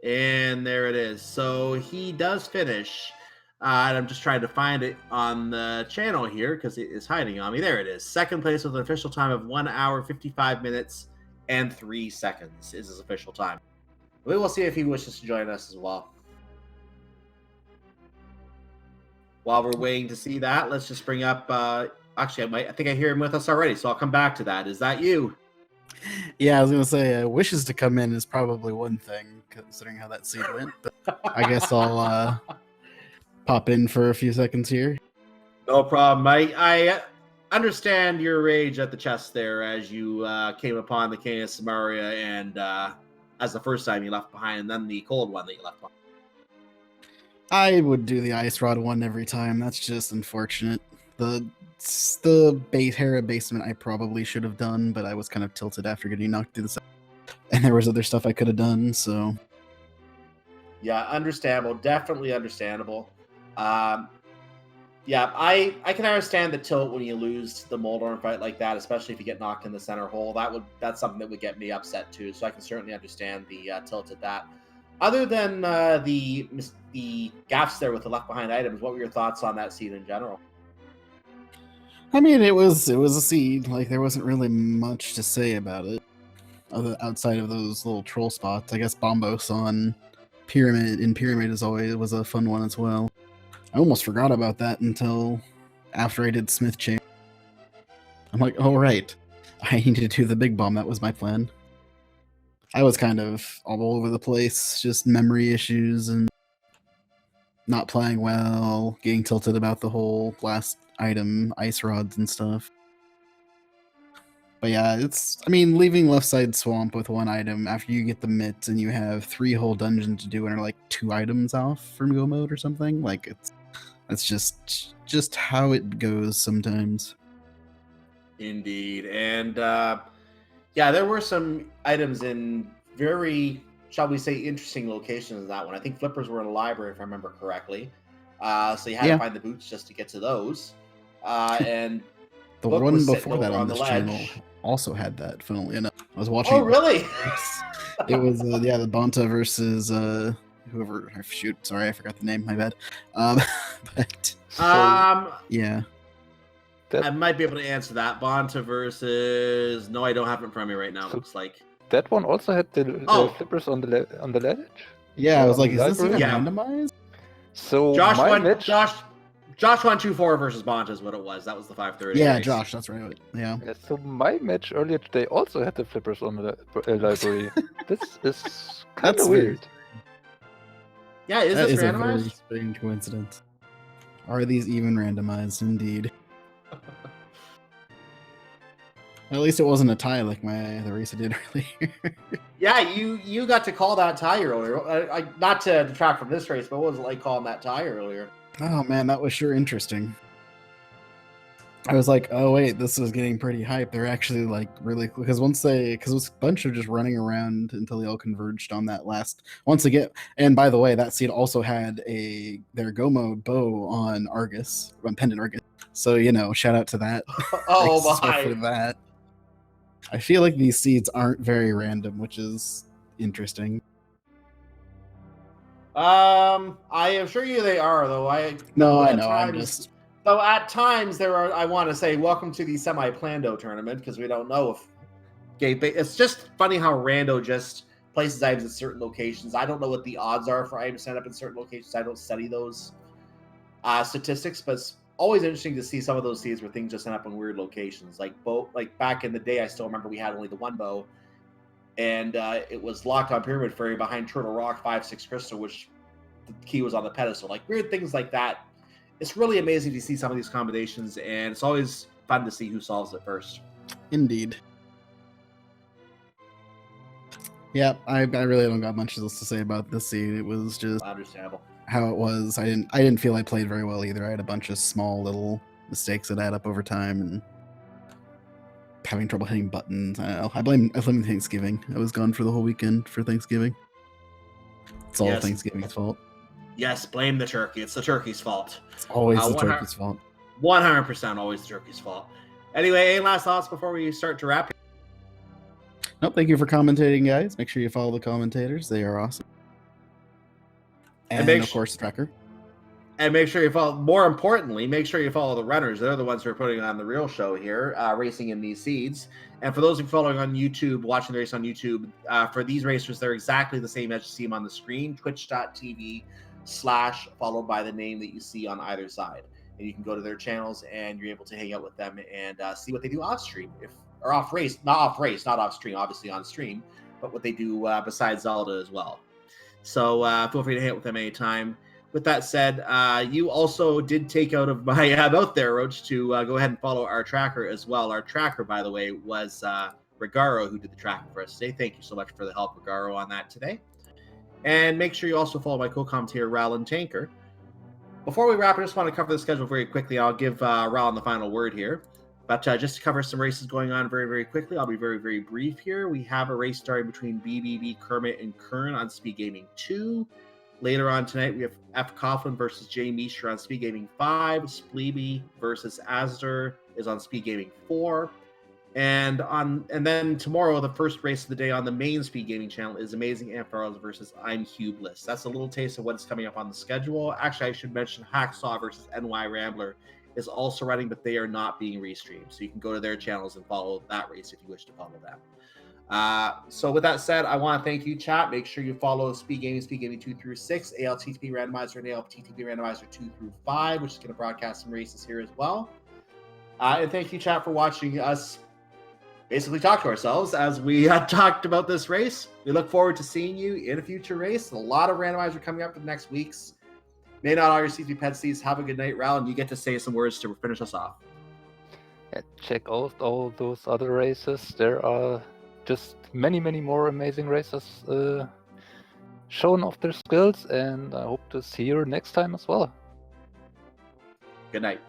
And there it is. So he does finish. And I'm just trying to find it on the channel here because it is hiding on me. There it is. Second place with an official time of 1 hour, 55 minutes, and 3 seconds is his official time. We will see if he wishes to join us as well. While we're waiting to see that, let's just bring up... Actually, I think I hear him with us already, so I'll come back to that. Is that you? Yeah, I was gonna say wishes to come in is probably one thing, considering how that scene went. But I guess I'll pop in for a few seconds here. No problem. I understand your rage at the chest there as you came upon the King of Samaria, and as the first time you left behind, and then the cold one that you left behind. I would do the ice rod one every time. That's just unfortunate. The Hera basement I probably should have done, but I was kind of tilted after getting knocked through the side. And there was other stuff I could have done, so... Yeah, understandable. Definitely understandable. Yeah, I can understand the tilt when you lose the Moldorm fight like that, especially if you get knocked in the center hole. That's something that would get me upset too, so I can certainly understand the tilt at that. Other than the gaffes there with the left behind items, what were your thoughts on that scene in general? I mean, it was a seed. Like, there wasn't really much to say about it, outside of those little troll spots. I guess Bombos on Pyramid was a fun one as well. I almost forgot about that until after I did Smith Chain. I'm like, oh right, I need to do the big bomb. That was my plan. I was kind of all over the place, just memory issues and not playing well, getting tilted about the whole last item, ice rods and stuff. But yeah, I mean, leaving left side swamp with one item after you get the mitts and you have 3 whole dungeons to do and are like 2 items off from go mode or something, like that's just how it goes sometimes. Indeed. And yeah, there were some items in very, shall we say, interesting locations in that one. I think flippers were in a library, if I remember correctly. So you had to find the boots just to get to those. And the one before that on this channel also had that, funnily enough. I was watching. Oh, really? It was, the Bonta versus whoever. Shoot, sorry, I forgot the name. My bad. But yeah. I might be able to answer that. Bonta versus... No, I don't have it in front of me right now, it looks like. That one also had the flippers on the ledge? Yeah, I was like, is this even randomized? So Josh 124 versus Bonta is what it was. That was the 530. Yeah, race. Josh, that's right. Yeah. So my match earlier today also had the flippers on the library. This is kind of weird. Yeah, is this randomized? A very strange coincidence. Are these even randomized? Indeed. At least it wasn't a tie like the race I did earlier. Yeah, you got to call that tie earlier. Not to detract from this race, but what was it like calling that tie earlier? Oh man, that was sure interesting. I was like, oh wait, this is getting pretty hype. They're actually like really cool because it was a bunch of just running around until they all converged on that last once again. And by the way, that seed also had their go mode bow on Argus, on Pendant Argus. So shout out to that. Oh Race my! for that. I feel like these seeds aren't very random, which is interesting. I assure you they are, though. I know. I'm just. So at times there are. I want to say, welcome to the semi-plando tournament because we don't know if. It's just funny how rando just places items at certain locations. I don't know what the odds are for items set up in certain locations. I don't study those statistics, but it's always interesting to see some of those seeds where things just end up in weird locations. Like back in the day, I still remember we had only the one bow. And it was locked on Pyramid Fairy behind Turtle Rock 5/6 Crystal, which the key was on the pedestal. Like weird things like that. It's really amazing to see some of these combinations, and it's always fun to see who solves it first. Indeed. Yeah, I really don't got much else to say about this seed. It was just Understandable how it was. I didn't feel I played very well either. I had a bunch of small little mistakes that add up over time and having trouble hitting buttons. I don't know. I blame Thanksgiving. I was gone for the whole weekend for Thanksgiving. It's all Thanksgiving's fault. Yes, blame the turkey. It's the turkey's fault. It's always the turkey's fault. 100% always the turkey's fault. Anyway, any last thoughts before we start to wrap? Nope, thank you for commentating, guys. Make sure you follow the commentators. They are awesome. And of course, Tracker. And make sure you follow, more importantly, make sure you follow the runners. They're the ones who are putting on the real show here, racing in these seeds. And for those of you following on YouTube, watching the race on YouTube, for these racers, they're exactly the same as you see them on the screen, twitch.tv/ followed by the name that you see on either side. And you can go to their channels and you're able to hang out with them and see what they do off stream, or off race, not off stream, obviously on stream, but what they do besides Zelda as well. So feel free to hang out with them anytime. With that said, you also did take out of my mouth there, Roach, to go ahead and follow our tracker as well. Our tracker, by the way, was Regaro, who did the tracking for us today. Thank you so much for the help, Regaro, on that today. And make sure you also follow my co-commentator, Rowland Tanker. Before we wrap, I just want to cover the schedule very quickly. I'll give Rowland the final word here. But just to cover some races going on very, very quickly, I'll be very, very brief here. We have a race starting between BBB, Kermit, and Kern on Speed Gaming 2. Later on tonight, we have F. Coughlin versus Jay Meisher on Speed Gaming 5. Spleeby versus Asder is on Speed Gaming 4. And then tomorrow, the first race of the day on the main Speed Gaming channel is Amazing Ampharos versus I'm Cubeless. That's a little taste of what's coming up on the schedule. Actually, I should mention Hacksaw versus NY Rambler is also running, but they are not being restreamed. So you can go to their channels and follow that race if you wish to follow them. So with that said, I want to thank you, chat. Make sure you follow Speed Gaming 2 through 6, ALTTP Randomizer, and ALTTP Randomizer 2 through 5, which is going to broadcast some races here as well. And thank you, chat, for watching us basically talk to ourselves as we talked about this race. We look forward to seeing you in a future race. A lot of randomizer coming up in the next weeks. May not all your CP Pet Seeds. Have a good night, Ral, and you get to say some words to finish us off. Yeah, check out all those other races. There are just many, many more amazing racers showing off their skills, and I hope to see you next time as well. Good night.